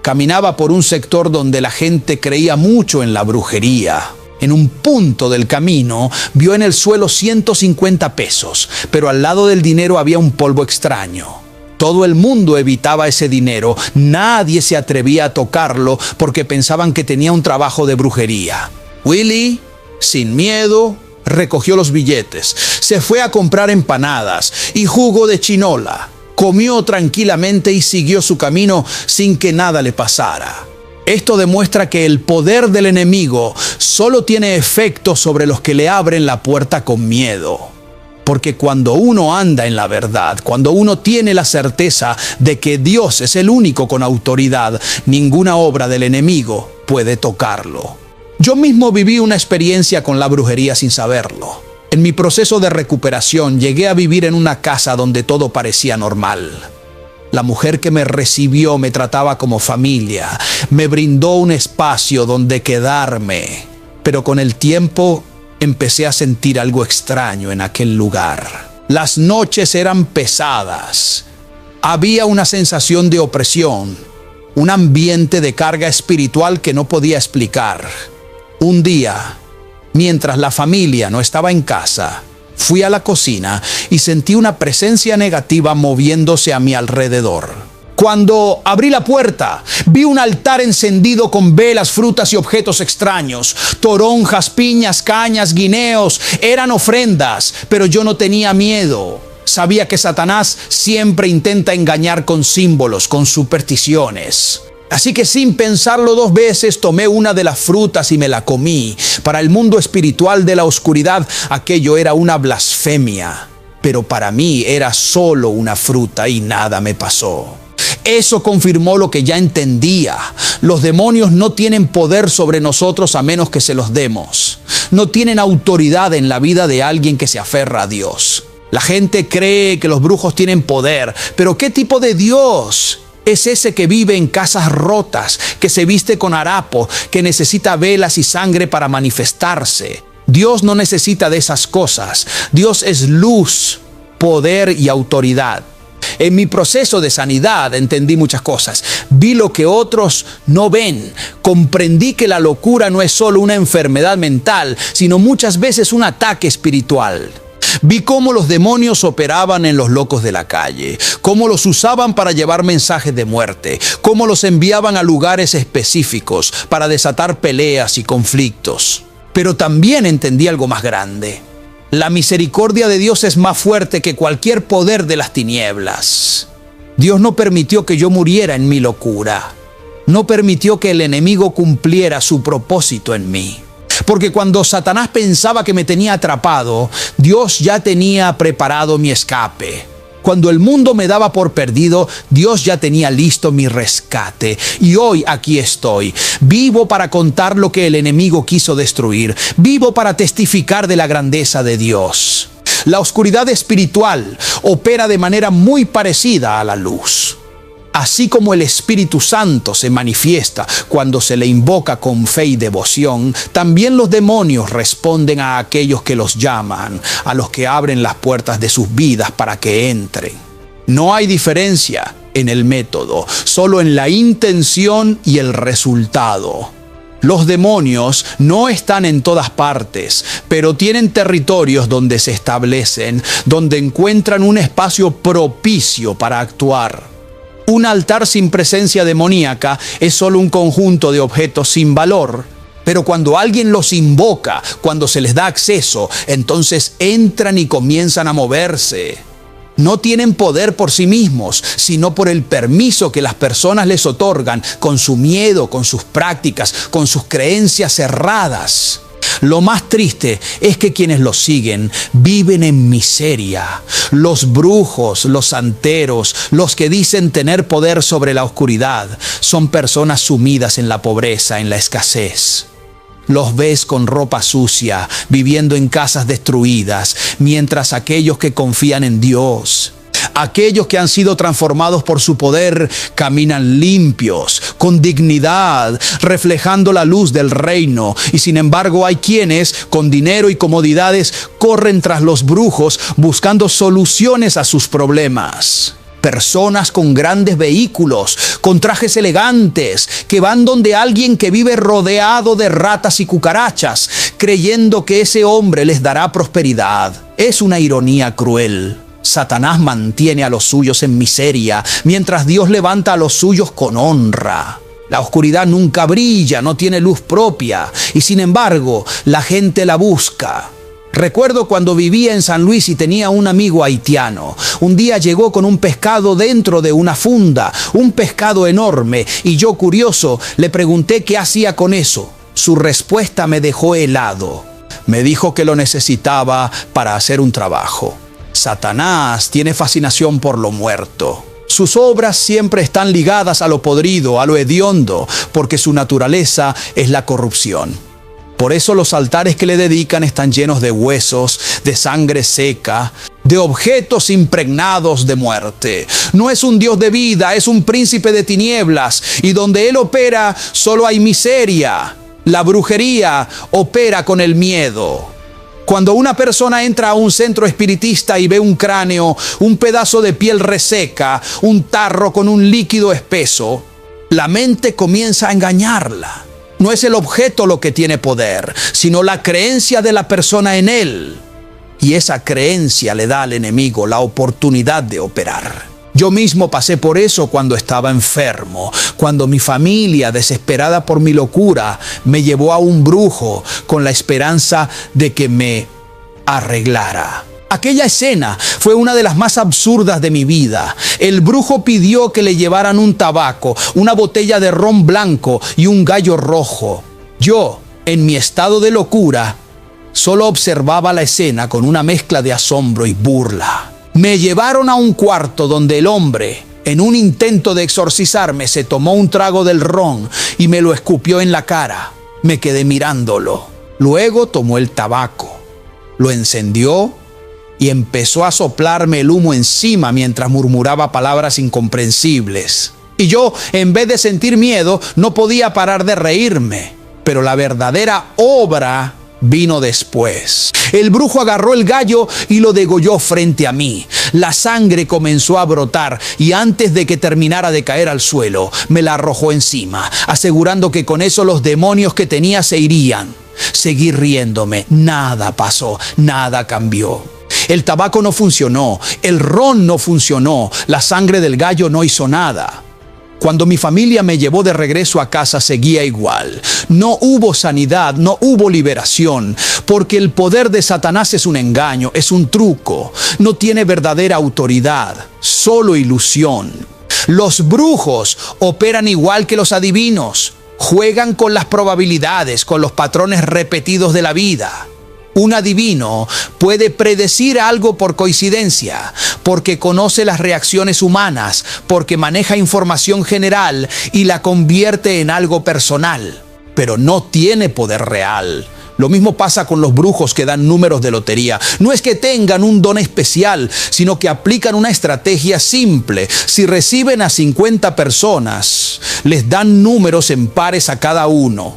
Caminaba por un sector donde la gente creía mucho en la brujería. En un punto del camino vio en el suelo 150 pesos, pero al lado del dinero había un polvo extraño. Todo el mundo evitaba ese dinero, nadie se atrevía a tocarlo porque pensaban que tenía un trabajo de brujería. Willy, sin miedo, recogió los billetes, se fue a comprar empanadas y jugo de chinola. Comió tranquilamente y siguió su camino sin que nada le pasara. Esto demuestra que el poder del enemigo solo tiene efecto sobre los que le abren la puerta con miedo. Porque cuando uno anda en la verdad, cuando uno tiene la certeza de que Dios es el único con autoridad, ninguna obra del enemigo puede tocarlo. Yo mismo viví una experiencia con la brujería sin saberlo. En mi proceso de recuperación llegué a vivir en una casa donde todo parecía normal. La mujer que me recibió me trataba como familia, me brindó un espacio donde quedarme. Pero con el tiempo empecé a sentir algo extraño en aquel lugar. Las noches eran pesadas. Había una sensación de opresión, un ambiente de carga espiritual que no podía explicar. Un día, mientras la familia no estaba en casa, fui a la cocina y sentí una presencia negativa moviéndose a mi alrededor. Cuando abrí la puerta, vi un altar encendido con velas, frutas y objetos extraños. Toronjas, piñas, cañas, guineos, eran ofrendas, pero yo no tenía miedo. Sabía que Satanás siempre intenta engañar con símbolos, con supersticiones. Así que sin pensarlo dos veces tomé una de las frutas y me la comí. Para el mundo espiritual de la oscuridad aquello era una blasfemia, pero para mí era solo una fruta y nada me pasó. Eso confirmó lo que ya entendía. Los demonios no tienen poder sobre nosotros a menos que se los demos. No tienen autoridad en la vida de alguien que se aferra a Dios. La gente cree que los brujos tienen poder, pero ¿qué tipo de Dios es ese que vive en casas rotas, que se viste con harapo, que necesita velas y sangre para manifestarse? Dios no necesita de esas cosas. Dios es luz, poder y autoridad. En mi proceso de sanidad entendí muchas cosas. Vi lo que otros no ven. Comprendí que la locura no es solo una enfermedad mental, sino muchas veces un ataque espiritual. Vi cómo los demonios operaban en los locos de la calle, cómo los usaban para llevar mensajes de muerte, cómo los enviaban a lugares específicos para desatar peleas y conflictos. Pero también entendí algo más grande. La misericordia de Dios es más fuerte que cualquier poder de las tinieblas. Dios no permitió que yo muriera en mi locura. No permitió que el enemigo cumpliera su propósito en mí. Porque cuando Satanás pensaba que me tenía atrapado, Dios ya tenía preparado mi escape. Cuando el mundo me daba por perdido, Dios ya tenía listo mi rescate. Y hoy aquí estoy, vivo para contar lo que el enemigo quiso destruir. Vivo para testificar de la grandeza de Dios. La oscuridad espiritual opera de manera muy parecida a la luz. Así como el Espíritu Santo se manifiesta cuando se le invoca con fe y devoción, también los demonios responden a aquellos que los llaman, a los que abren las puertas de sus vidas para que entren. No hay diferencia en el método, solo en la intención y el resultado. Los demonios no están en todas partes, pero tienen territorios donde se establecen, donde encuentran un espacio propicio para actuar. Un altar sin presencia demoníaca es solo un conjunto de objetos sin valor, pero cuando alguien los invoca, cuando se les da acceso, entonces entran y comienzan a moverse. No tienen poder por sí mismos, sino por el permiso que las personas les otorgan con su miedo, con sus prácticas, con sus creencias cerradas. Lo más triste es que quienes los siguen viven en miseria. Los brujos, los santeros, los que dicen tener poder sobre la oscuridad, son personas sumidas en la pobreza, en la escasez. Los ves con ropa sucia, viviendo en casas destruidas, mientras aquellos que confían en Dios, aquellos que han sido transformados por su poder, caminan limpios, con dignidad, reflejando la luz del reino. Y sin embargo hay quienes, con dinero y comodidades, corren tras los brujos buscando soluciones a sus problemas. Personas con grandes vehículos, con trajes elegantes, que van donde alguien que vive rodeado de ratas y cucarachas, creyendo que ese hombre les dará prosperidad. Es una ironía cruel. Satanás mantiene a los suyos en miseria, mientras Dios levanta a los suyos con honra. La oscuridad nunca brilla, no tiene luz propia, y sin embargo, la gente la busca. Recuerdo cuando vivía en San Luis y tenía un amigo haitiano. Un día llegó con un pescado dentro de una funda, un pescado enorme, y yo, curioso, le pregunté qué hacía con eso. Su respuesta me dejó helado. Me dijo que lo necesitaba para hacer un trabajo. Satanás tiene fascinación por lo muerto. Sus obras siempre están ligadas a lo podrido, a lo hediondo, porque su naturaleza es la corrupción. Por eso los altares que le dedican están llenos de huesos, de sangre seca, de objetos impregnados de muerte. No es un Dios de vida, es un príncipe de tinieblas, y donde Él opera solo hay miseria. La brujería opera con el miedo. Cuando una persona entra a un centro espiritista y ve un cráneo, un pedazo de piel reseca, un tarro con un líquido espeso, la mente comienza a engañarla. No es el objeto lo que tiene poder, sino la creencia de la persona en él. Y esa creencia le da al enemigo la oportunidad de operar. Yo mismo pasé por eso cuando estaba enfermo, cuando mi familia, desesperada por mi locura, me llevó a un brujo con la esperanza de que me arreglara. Aquella escena fue una de las más absurdas de mi vida. El brujo pidió que le llevaran un tabaco, una botella de ron blanco y un gallo rojo. Yo, en mi estado de locura, solo observaba la escena con una mezcla de asombro y burla. Me llevaron a un cuarto donde el hombre, en un intento de exorcizarme, se tomó un trago del ron y me lo escupió en la cara. Me quedé mirándolo. Luego tomó el tabaco, lo encendió y empezó a soplarme el humo encima mientras murmuraba palabras incomprensibles. Y yo, en vez de sentir miedo, no podía parar de reírme. Pero la verdadera obra vino después. El brujo agarró el gallo y lo degolló frente a mí. La sangre comenzó a brotar y antes de que terminara de caer al suelo, me la arrojó encima, asegurando que con eso los demonios que tenía se irían. Seguí riéndome. Nada pasó, nada cambió. El tabaco no funcionó, el ron no funcionó, la sangre del gallo no hizo nada. Cuando mi familia me llevó de regreso a casa, seguía igual. No hubo sanidad, no hubo liberación, porque el poder de Satanás es un engaño, es un truco. No tiene verdadera autoridad, solo ilusión. Los brujos operan igual que los adivinos. Juegan con las probabilidades, con los patrones repetidos de la vida. Un adivino puede predecir algo por coincidencia, porque conoce las reacciones humanas, porque maneja información general y la convierte en algo personal, pero no tiene poder real. Lo mismo pasa con los brujos que dan números de lotería. No es que tengan un don especial, sino que aplican una estrategia simple. Si reciben a 50 personas, les dan números en pares a cada uno.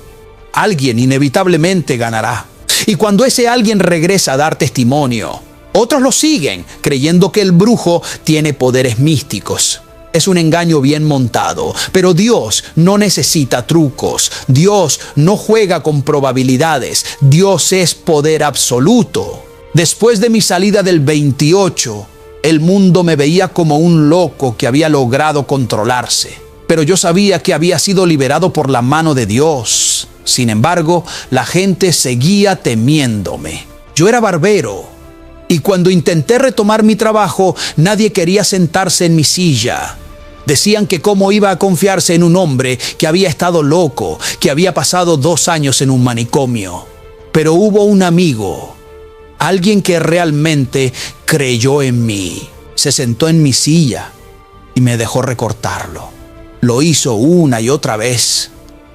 Alguien inevitablemente ganará. Y cuando ese alguien regresa a dar testimonio, otros lo siguen, creyendo que el brujo tiene poderes místicos. Es un engaño bien montado, pero Dios no necesita trucos. Dios no juega con probabilidades. Dios es poder absoluto. Después de mi salida del 28, el mundo me veía como un loco que había logrado controlarse. Pero yo sabía que había sido liberado por la mano de Dios. Sin embargo, la gente seguía temiéndome. Yo era barbero, y cuando intenté retomar mi trabajo, nadie quería sentarse en mi silla. Decían que cómo iba a confiarse en un hombre que había estado loco, que había pasado 2 años en un manicomio. Pero hubo un amigo, alguien que realmente creyó en mí. Se sentó en mi silla y me dejó recortarlo. Lo hizo una y otra vez,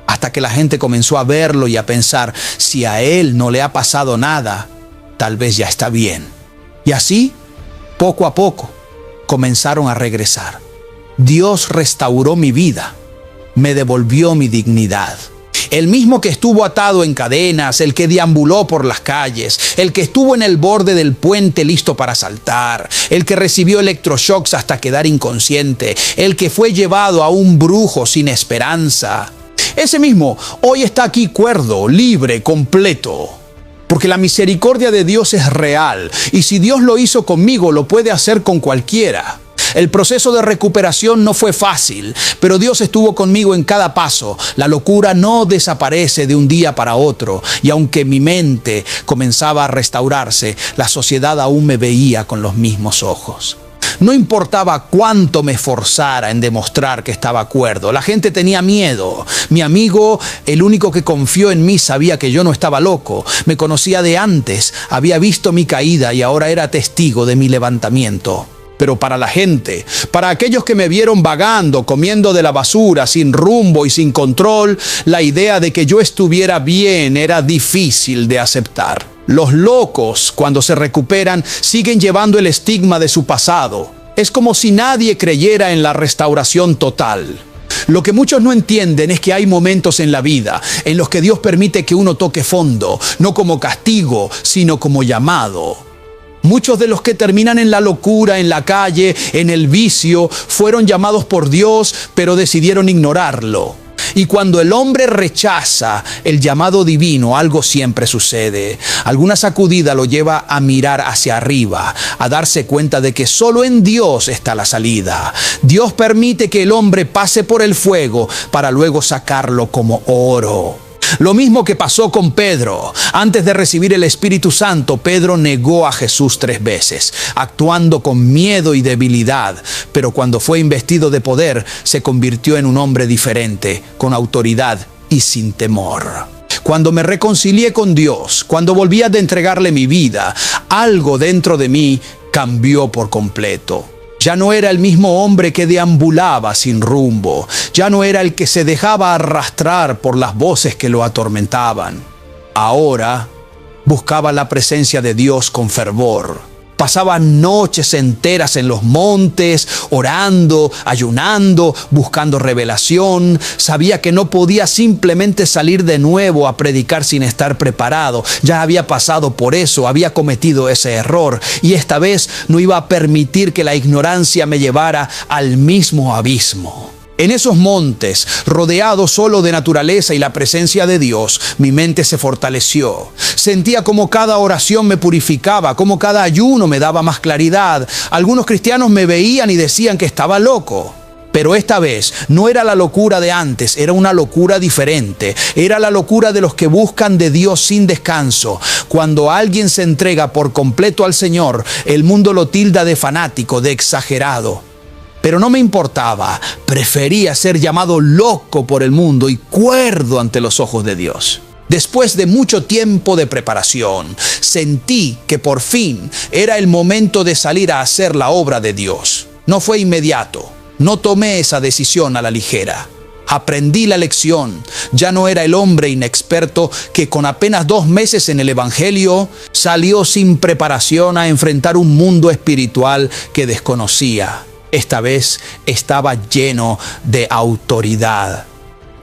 hasta que la gente comenzó a verlo y a pensar, si a él no le ha pasado nada, tal vez ya está bien. Y así, poco a poco, comenzaron a regresar. Dios restauró mi vida, me devolvió mi dignidad. El mismo que estuvo atado en cadenas, el que deambuló por las calles, el que estuvo en el borde del puente listo para saltar, el que recibió electroshocks hasta quedar inconsciente, el que fue llevado a un brujo sin esperanza. Ese mismo hoy está aquí cuerdo, libre, completo. Porque la misericordia de Dios es real, y si Dios lo hizo conmigo, lo puede hacer con cualquiera. El proceso de recuperación no fue fácil, pero Dios estuvo conmigo en cada paso. La locura no desaparece de un día para otro, y aunque mi mente comenzaba a restaurarse, la sociedad aún me veía con los mismos ojos. No importaba cuánto me esforzara en demostrar que estaba cuerdo, la gente tenía miedo. Mi amigo, el único que confió en mí, sabía que yo no estaba loco. Me conocía de antes, había visto mi caída y ahora era testigo de mi levantamiento. Pero para la gente, para aquellos que me vieron vagando, comiendo de la basura, sin rumbo y sin control, la idea de que yo estuviera bien era difícil de aceptar. Los locos, cuando se recuperan, siguen llevando el estigma de su pasado. Es como si nadie creyera en la restauración total. Lo que muchos no entienden es que hay momentos en la vida en los que Dios permite que uno toque fondo, no como castigo, sino como llamado. Muchos de los que terminan en la locura, en la calle, en el vicio, fueron llamados por Dios, pero decidieron ignorarlo. Y cuando el hombre rechaza el llamado divino, algo siempre sucede. Alguna sacudida lo lleva a mirar hacia arriba, a darse cuenta de que solo en Dios está la salida. Dios permite que el hombre pase por el fuego para luego sacarlo como oro. Lo mismo que pasó con Pedro. Antes de recibir el Espíritu Santo, Pedro negó a Jesús 3 veces, actuando con miedo y debilidad. Pero cuando fue investido de poder, se convirtió en un hombre diferente, con autoridad y sin temor. Cuando me reconcilié con Dios, cuando volví a entregarle mi vida, algo dentro de mí cambió por completo. Ya no era el mismo hombre que deambulaba sin rumbo. Ya no era el que se dejaba arrastrar por las voces que lo atormentaban. Ahora buscaba la presencia de Dios con fervor. Pasaba noches enteras en los montes, orando, ayunando, buscando revelación. Sabía que no podía simplemente salir de nuevo a predicar sin estar preparado. Ya había pasado por eso, había cometido ese error. Y esta vez no iba a permitir que la ignorancia me llevara al mismo abismo. En esos montes, rodeado solo de naturaleza y la presencia de Dios, mi mente se fortaleció. Sentía como cada oración me purificaba, como cada ayuno me daba más claridad. Algunos cristianos me veían y decían que estaba loco. Pero esta vez no era la locura de antes, era una locura diferente. Era la locura de los que buscan de Dios sin descanso. Cuando alguien se entrega por completo al Señor, el mundo lo tilda de fanático, de exagerado. Pero no me importaba, prefería ser llamado loco por el mundo y cuerdo ante los ojos de Dios. Después de mucho tiempo de preparación, sentí que por fin era el momento de salir a hacer la obra de Dios. No fue inmediato, no tomé esa decisión a la ligera. Aprendí la lección. Ya no era el hombre inexperto que con apenas 2 meses en el Evangelio salió sin preparación a enfrentar un mundo espiritual que desconocía. Esta vez estaba lleno de autoridad.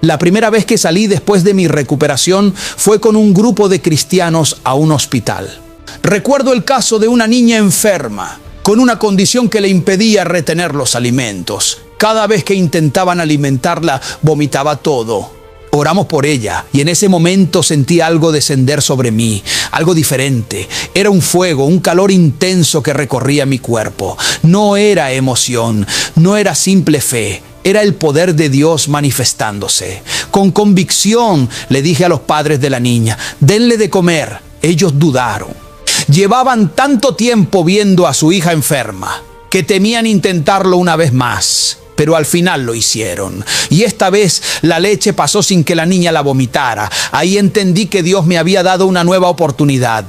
La primera vez que salí después de mi recuperación fue con un grupo de cristianos a un hospital. Recuerdo el caso de una niña enferma, con una condición que le impedía retener los alimentos. Cada vez que intentaban alimentarla, vomitaba todo. Oramos por ella y en ese momento sentí algo descender sobre mí, algo diferente. Era un fuego, un calor intenso que recorría mi cuerpo. No era emoción, no era simple fe. Era el poder de Dios manifestándose. Con convicción le dije a los padres de la niña, denle de comer. Ellos dudaron. Llevaban tanto tiempo viendo a su hija enferma que temían intentarlo una vez más. Pero al final lo hicieron. Y esta vez la leche pasó sin que la niña la vomitara. Ahí entendí que Dios me había dado una nueva oportunidad.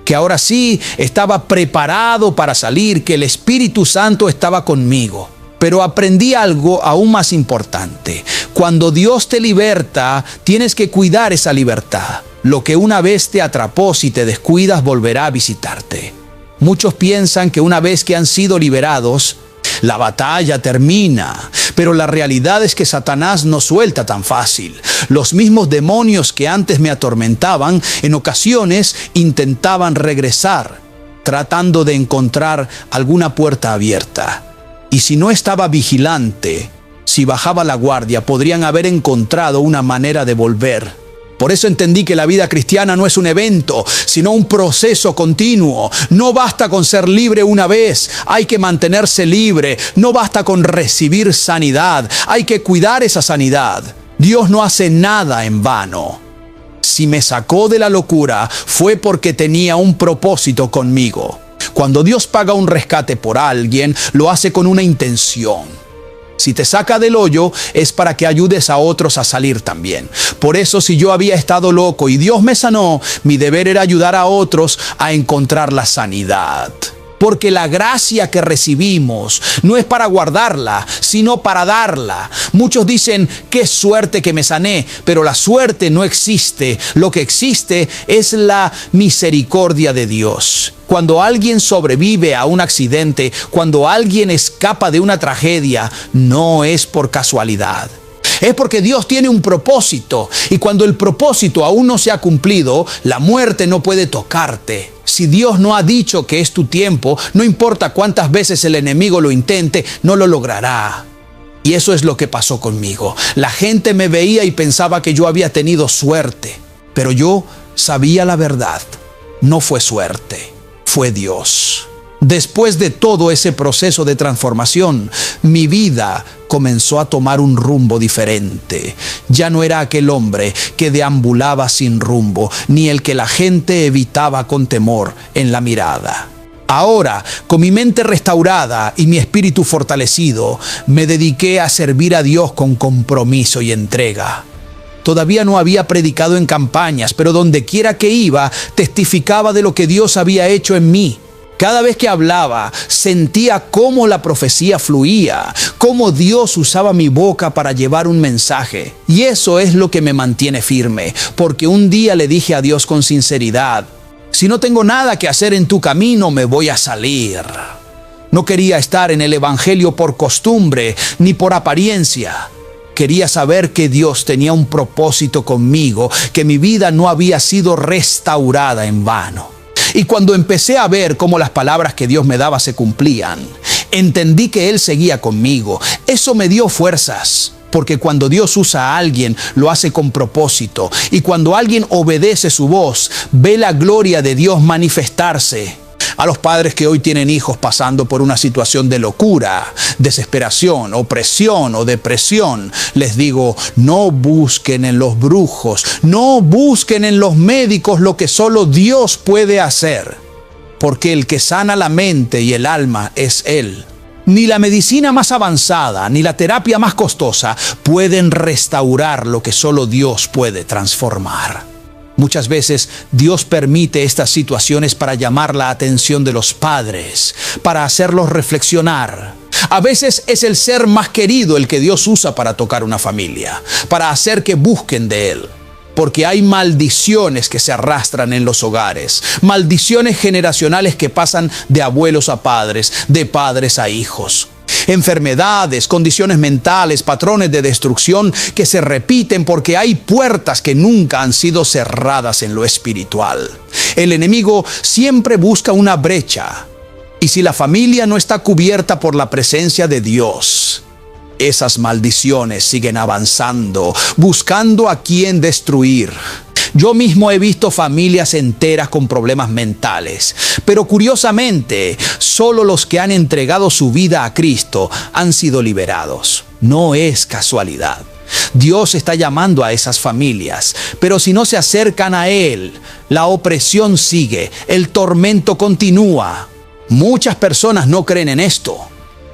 Que ahora sí estaba preparado para salir, que el Espíritu Santo estaba conmigo. Pero aprendí algo aún más importante. Cuando Dios te liberta, tienes que cuidar esa libertad. Lo que una vez te atrapó, si te descuidas, volverá a visitarte. Muchos piensan que una vez que han sido liberados, la batalla termina, pero la realidad es que Satanás no suelta tan fácil. Los mismos demonios que antes me atormentaban, en ocasiones intentaban regresar, tratando de encontrar alguna puerta abierta. Y si no estaba vigilante, si bajaba la guardia, podrían haber encontrado una manera de volver. Por eso entendí que la vida cristiana no es un evento, sino un proceso continuo. No basta con ser libre una vez, hay que mantenerse libre. No basta con recibir sanidad, hay que cuidar esa sanidad. Dios no hace nada en vano. Si me sacó de la locura, fue porque tenía un propósito conmigo. Cuando Dios paga un rescate por alguien, lo hace con una intención. Si te saca del hoyo, es para que ayudes a otros a salir también. Por eso, si yo había estado loco y Dios me sanó, mi deber era ayudar a otros a encontrar la sanidad. Porque la gracia que recibimos no es para guardarla, sino para darla. Muchos dicen, qué suerte que me sané, pero la suerte no existe. Lo que existe es la misericordia de Dios. Cuando alguien sobrevive a un accidente, cuando alguien escapa de una tragedia, no es por casualidad. Es porque Dios tiene un propósito, y cuando el propósito aún no se ha cumplido, la muerte no puede tocarte. Si Dios no ha dicho que es tu tiempo, no importa cuántas veces el enemigo lo intente, no lo logrará. Y eso es lo que pasó conmigo. La gente me veía y pensaba que yo había tenido suerte, pero yo sabía la verdad. No fue suerte, fue Dios. Después de todo ese proceso de transformación, mi vida comenzó a tomar un rumbo diferente. Ya no era aquel hombre que deambulaba sin rumbo, ni el que la gente evitaba con temor en la mirada. Ahora, con mi mente restaurada y mi espíritu fortalecido, me dediqué a servir a Dios con compromiso y entrega. Todavía no había predicado en campañas, pero donde quiera que iba, testificaba de lo que Dios había hecho en mí. Cada vez que hablaba, sentía cómo la profecía fluía, cómo Dios usaba mi boca para llevar un mensaje. Y eso es lo que me mantiene firme, porque un día le dije a Dios con sinceridad, si no tengo nada que hacer en tu camino, me voy a salir. No quería estar en el Evangelio por costumbre, ni por apariencia. Quería saber que Dios tenía un propósito conmigo, que mi vida no había sido restaurada en vano. Y cuando empecé a ver cómo las palabras que Dios me daba se cumplían, entendí que Él seguía conmigo. Eso me dio fuerzas, porque cuando Dios usa a alguien, lo hace con propósito. Y cuando alguien obedece su voz, ve la gloria de Dios manifestarse. A los padres que hoy tienen hijos pasando por una situación de locura, desesperación, opresión o depresión, les digo, no busquen en los brujos, no busquen en los médicos lo que solo Dios puede hacer, porque el que sana la mente y el alma es Él. Ni la medicina más avanzada, ni la terapia más costosa pueden restaurar lo que solo Dios puede transformar. Muchas veces Dios permite estas situaciones para llamar la atención de los padres, para hacerlos reflexionar. A veces es el ser más querido el que Dios usa para tocar una familia, para hacer que busquen de Él. Porque hay maldiciones que se arrastran en los hogares, maldiciones generacionales que pasan de abuelos a padres, de padres a hijos. Enfermedades, condiciones mentales, patrones de destrucción que se repiten porque hay puertas que nunca han sido cerradas en lo espiritual. El enemigo siempre busca una brecha. Y si la familia no está cubierta por la presencia de Dios, esas maldiciones siguen avanzando, buscando a quién destruir. Yo mismo he visto familias enteras con problemas mentales, pero curiosamente, solo los que han entregado su vida a Cristo han sido liberados. No es casualidad. Dios está llamando a esas familias, pero si no se acercan a Él, la opresión sigue, el tormento continúa. Muchas personas no creen en esto.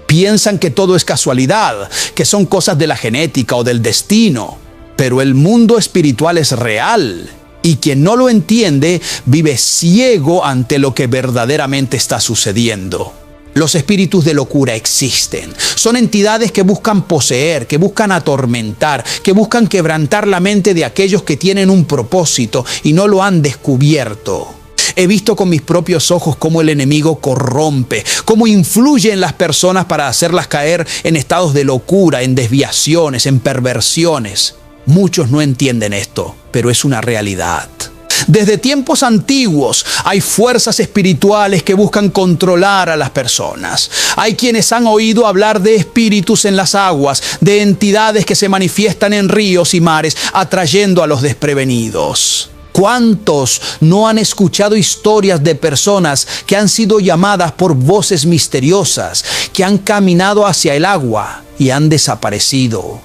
Piensan que todo es casualidad, que son cosas de la genética o del destino. Pero el mundo espiritual es real y quien no lo entiende vive ciego ante lo que verdaderamente está sucediendo. Los espíritus de locura existen. Son entidades que buscan poseer, que buscan atormentar, que buscan quebrantar la mente de aquellos que tienen un propósito y no lo han descubierto. He visto con mis propios ojos cómo el enemigo corrompe, cómo influye en las personas para hacerlas caer en estados de locura, en desviaciones, en perversiones. Muchos no entienden esto, pero es una realidad. Desde tiempos antiguos hay fuerzas espirituales que buscan controlar a las personas. Hay quienes han oído hablar de espíritus en las aguas, de entidades que se manifiestan en ríos y mares, atrayendo a los desprevenidos. ¿Cuántos no han escuchado historias de personas que han sido llamadas por voces misteriosas, que han caminado hacia el agua y han desaparecido?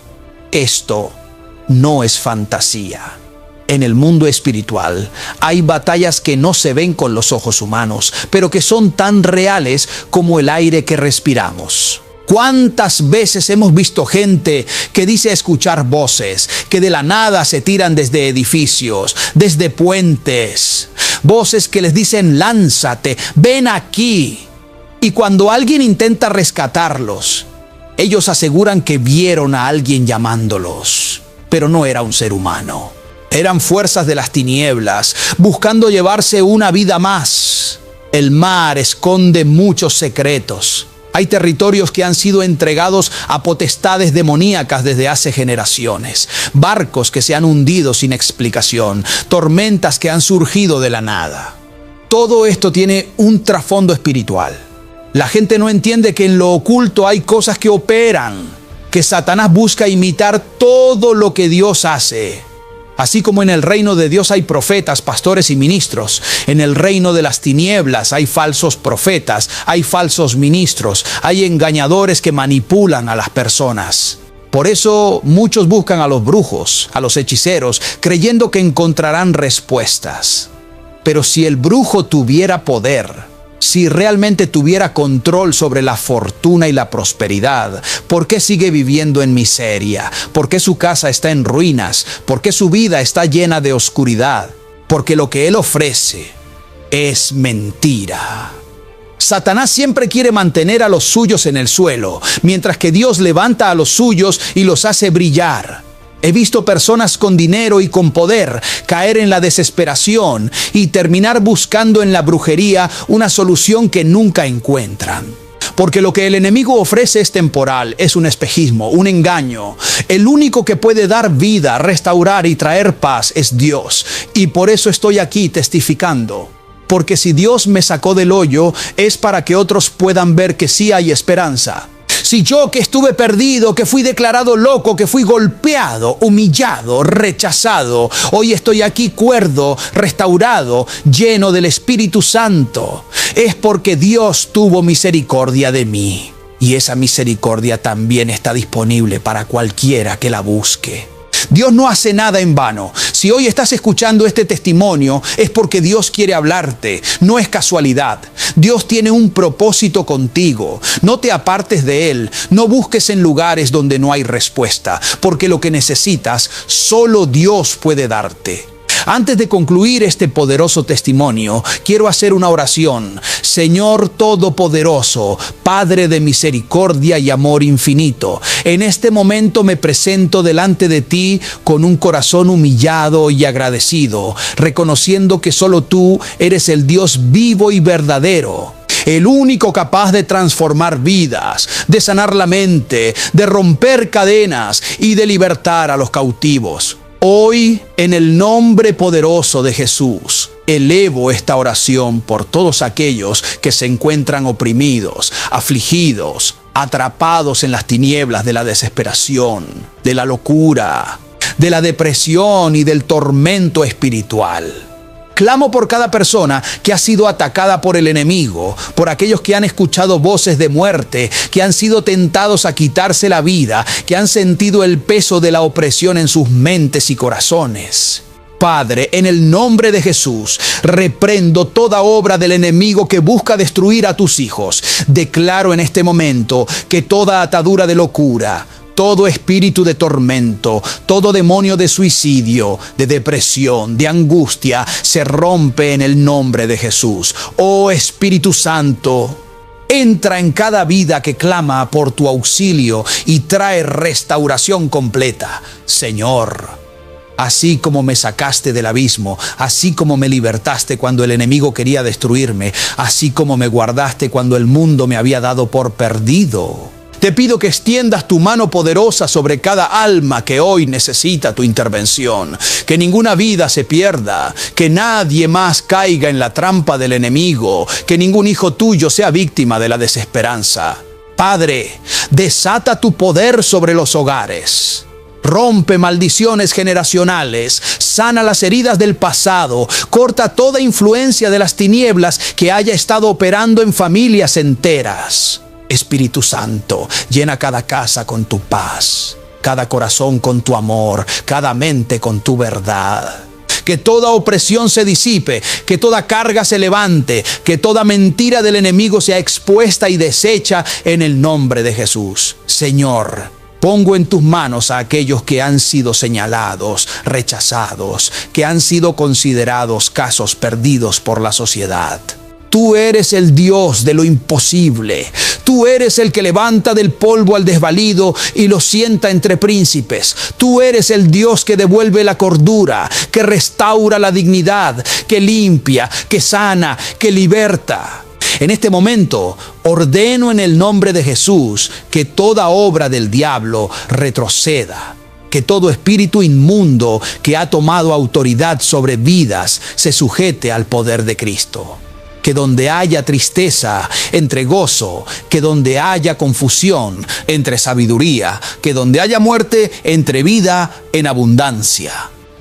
Esto no es fantasía. En el mundo espiritual hay batallas que no se ven con los ojos humanos, pero que son tan reales como el aire que respiramos. ¿Cuántas veces hemos visto gente que dice escuchar voces, que de la nada se tiran desde edificios, desde puentes? Voces que les dicen, lánzate, ven aquí. Y cuando alguien intenta rescatarlos, ellos aseguran que vieron a alguien llamándolos, pero no era un ser humano. Eran fuerzas de las tinieblas, buscando llevarse una vida más. El mar esconde muchos secretos. Hay territorios que han sido entregados a potestades demoníacas desde hace generaciones. Barcos que se han hundido sin explicación. Tormentas que han surgido de la nada. Todo esto tiene un trasfondo espiritual. La gente no entiende que en lo oculto hay cosas que operan, que Satanás busca imitar todo lo que Dios hace. Así como en el reino de Dios hay profetas, pastores y ministros, en el reino de las tinieblas hay falsos profetas, hay falsos ministros, hay engañadores que manipulan a las personas. Por eso muchos buscan a los brujos, a los hechiceros, creyendo que encontrarán respuestas. Pero si el brujo tuviera poder, si realmente tuviera control sobre la fortuna y la prosperidad, ¿por qué sigue viviendo en miseria? ¿Por qué su casa está en ruinas? ¿Por qué su vida está llena de oscuridad? Porque lo que él ofrece es mentira. Satanás siempre quiere mantener a los suyos en el suelo, mientras que Dios levanta a los suyos y los hace brillar. He visto personas con dinero y con poder caer en la desesperación y terminar buscando en la brujería una solución que nunca encuentran. Porque lo que el enemigo ofrece es temporal, es un espejismo, un engaño. El único que puede dar vida, restaurar y traer paz es Dios. Y por eso estoy aquí testificando. Porque si Dios me sacó del hoyo, es para que otros puedan ver que sí hay esperanza. Si yo que estuve perdido, que fui declarado loco, que fui golpeado, humillado, rechazado, hoy estoy aquí cuerdo, restaurado, lleno del Espíritu Santo, es porque Dios tuvo misericordia de mí. Y esa misericordia también está disponible para cualquiera que la busque. Dios no hace nada en vano. Si hoy estás escuchando este testimonio, es porque Dios quiere hablarte. No es casualidad. Dios tiene un propósito contigo. No te apartes de Él. No busques en lugares donde no hay respuesta, porque lo que necesitas, solo Dios puede darte. Antes de concluir este poderoso testimonio, quiero hacer una oración. Señor Todopoderoso, Padre de misericordia y amor infinito, en este momento me presento delante de ti con un corazón humillado y agradecido, reconociendo que solo tú eres el Dios vivo y verdadero, el único capaz de transformar vidas, de sanar la mente, de romper cadenas y de libertar a los cautivos. Hoy, en el nombre poderoso de Jesús, elevo esta oración por todos aquellos que se encuentran oprimidos, afligidos, atrapados en las tinieblas de la desesperación, de la locura, de la depresión y del tormento espiritual. Clamo por cada persona que ha sido atacada por el enemigo, por aquellos que han escuchado voces de muerte, que han sido tentados a quitarse la vida, que han sentido el peso de la opresión en sus mentes y corazones. Padre, en el nombre de Jesús, reprendo toda obra del enemigo que busca destruir a tus hijos. Declaro en este momento que toda atadura de locura, todo espíritu de tormento, todo demonio de suicidio, de depresión, de angustia, se rompe en el nombre de Jesús. Oh Espíritu Santo, entra en cada vida que clama por tu auxilio y trae restauración completa. Señor, así como me sacaste del abismo, así como me libertaste cuando el enemigo quería destruirme, así como me guardaste cuando el mundo me había dado por perdido, te pido que extiendas tu mano poderosa sobre cada alma que hoy necesita tu intervención, que ninguna vida se pierda, que nadie más caiga en la trampa del enemigo, que ningún hijo tuyo sea víctima de la desesperanza. Padre, desata tu poder sobre los hogares. Rompe maldiciones generacionales, sana las heridas del pasado, corta toda influencia de las tinieblas que haya estado operando en familias enteras. Espíritu Santo, llena cada casa con tu paz, cada corazón con tu amor, cada mente con tu verdad. Que toda opresión se disipe, que toda carga se levante, que toda mentira del enemigo sea expuesta y deshecha en el nombre de Jesús. Señor, pongo en tus manos a aquellos que han sido señalados, rechazados, que han sido considerados casos perdidos por la sociedad. Tú eres el Dios de lo imposible. Tú eres el que levanta del polvo al desvalido y lo sienta entre príncipes. Tú eres el Dios que devuelve la cordura, que restaura la dignidad, que limpia, que sana, que liberta. En este momento, ordeno en el nombre de Jesús que toda obra del diablo retroceda. Que todo espíritu inmundo que ha tomado autoridad sobre vidas se sujete al poder de Cristo. Que donde haya tristeza, entre gozo, que donde haya confusión, entre sabiduría, que donde haya muerte, entre vida en abundancia.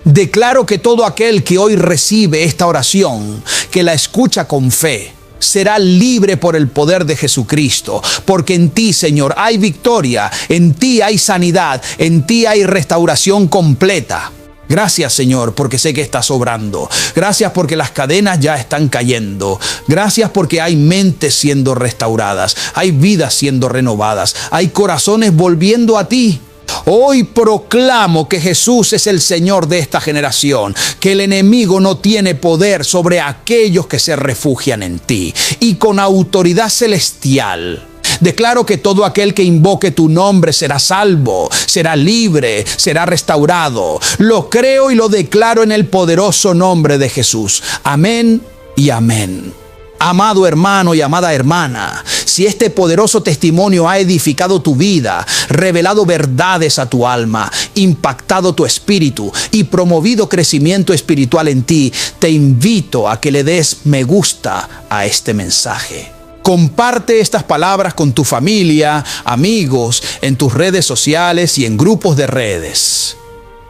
Declaro que todo aquel que hoy recibe esta oración, que la escucha con fe, será libre por el poder de Jesucristo, porque en ti, Señor, hay victoria, en ti hay sanidad, en ti hay restauración completa. Gracias, Señor, porque sé que estás obrando. Gracias porque las cadenas ya están cayendo. Gracias porque hay mentes siendo restauradas, hay vidas siendo renovadas, hay corazones volviendo a ti. Hoy proclamo que Jesús es el Señor de esta generación, que el enemigo no tiene poder sobre aquellos que se refugian en ti, y con autoridad celestial declaro que todo aquel que invoque tu nombre será salvo, será libre, será restaurado. Lo creo y lo declaro en el poderoso nombre de Jesús. Amén y amén. Amado hermano y amada hermana, si este poderoso testimonio ha edificado tu vida, revelado verdades a tu alma, impactado tu espíritu y promovido crecimiento espiritual en ti, te invito a que le des me gusta a este mensaje. Comparte estas palabras con tu familia, amigos, en tus redes sociales y en grupos de redes.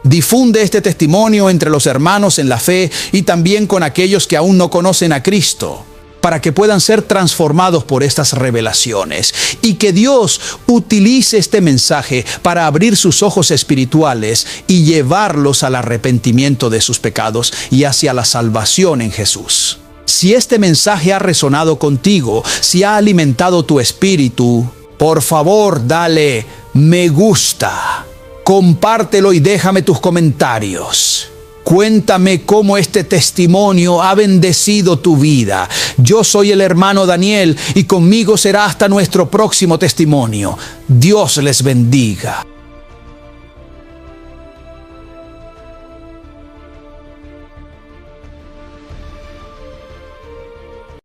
Difunde este testimonio entre los hermanos en la fe y también con aquellos que aún no conocen a Cristo, para que puedan ser transformados por estas revelaciones y que Dios utilice este mensaje para abrir sus ojos espirituales y llevarlos al arrepentimiento de sus pecados y hacia la salvación en Jesús. Si este mensaje ha resonado contigo, si ha alimentado tu espíritu, por favor dale me gusta, compártelo y déjame tus comentarios. Cuéntame cómo este testimonio ha bendecido tu vida. Yo soy el hermano Daniel y conmigo será hasta nuestro próximo testimonio. Dios les bendiga.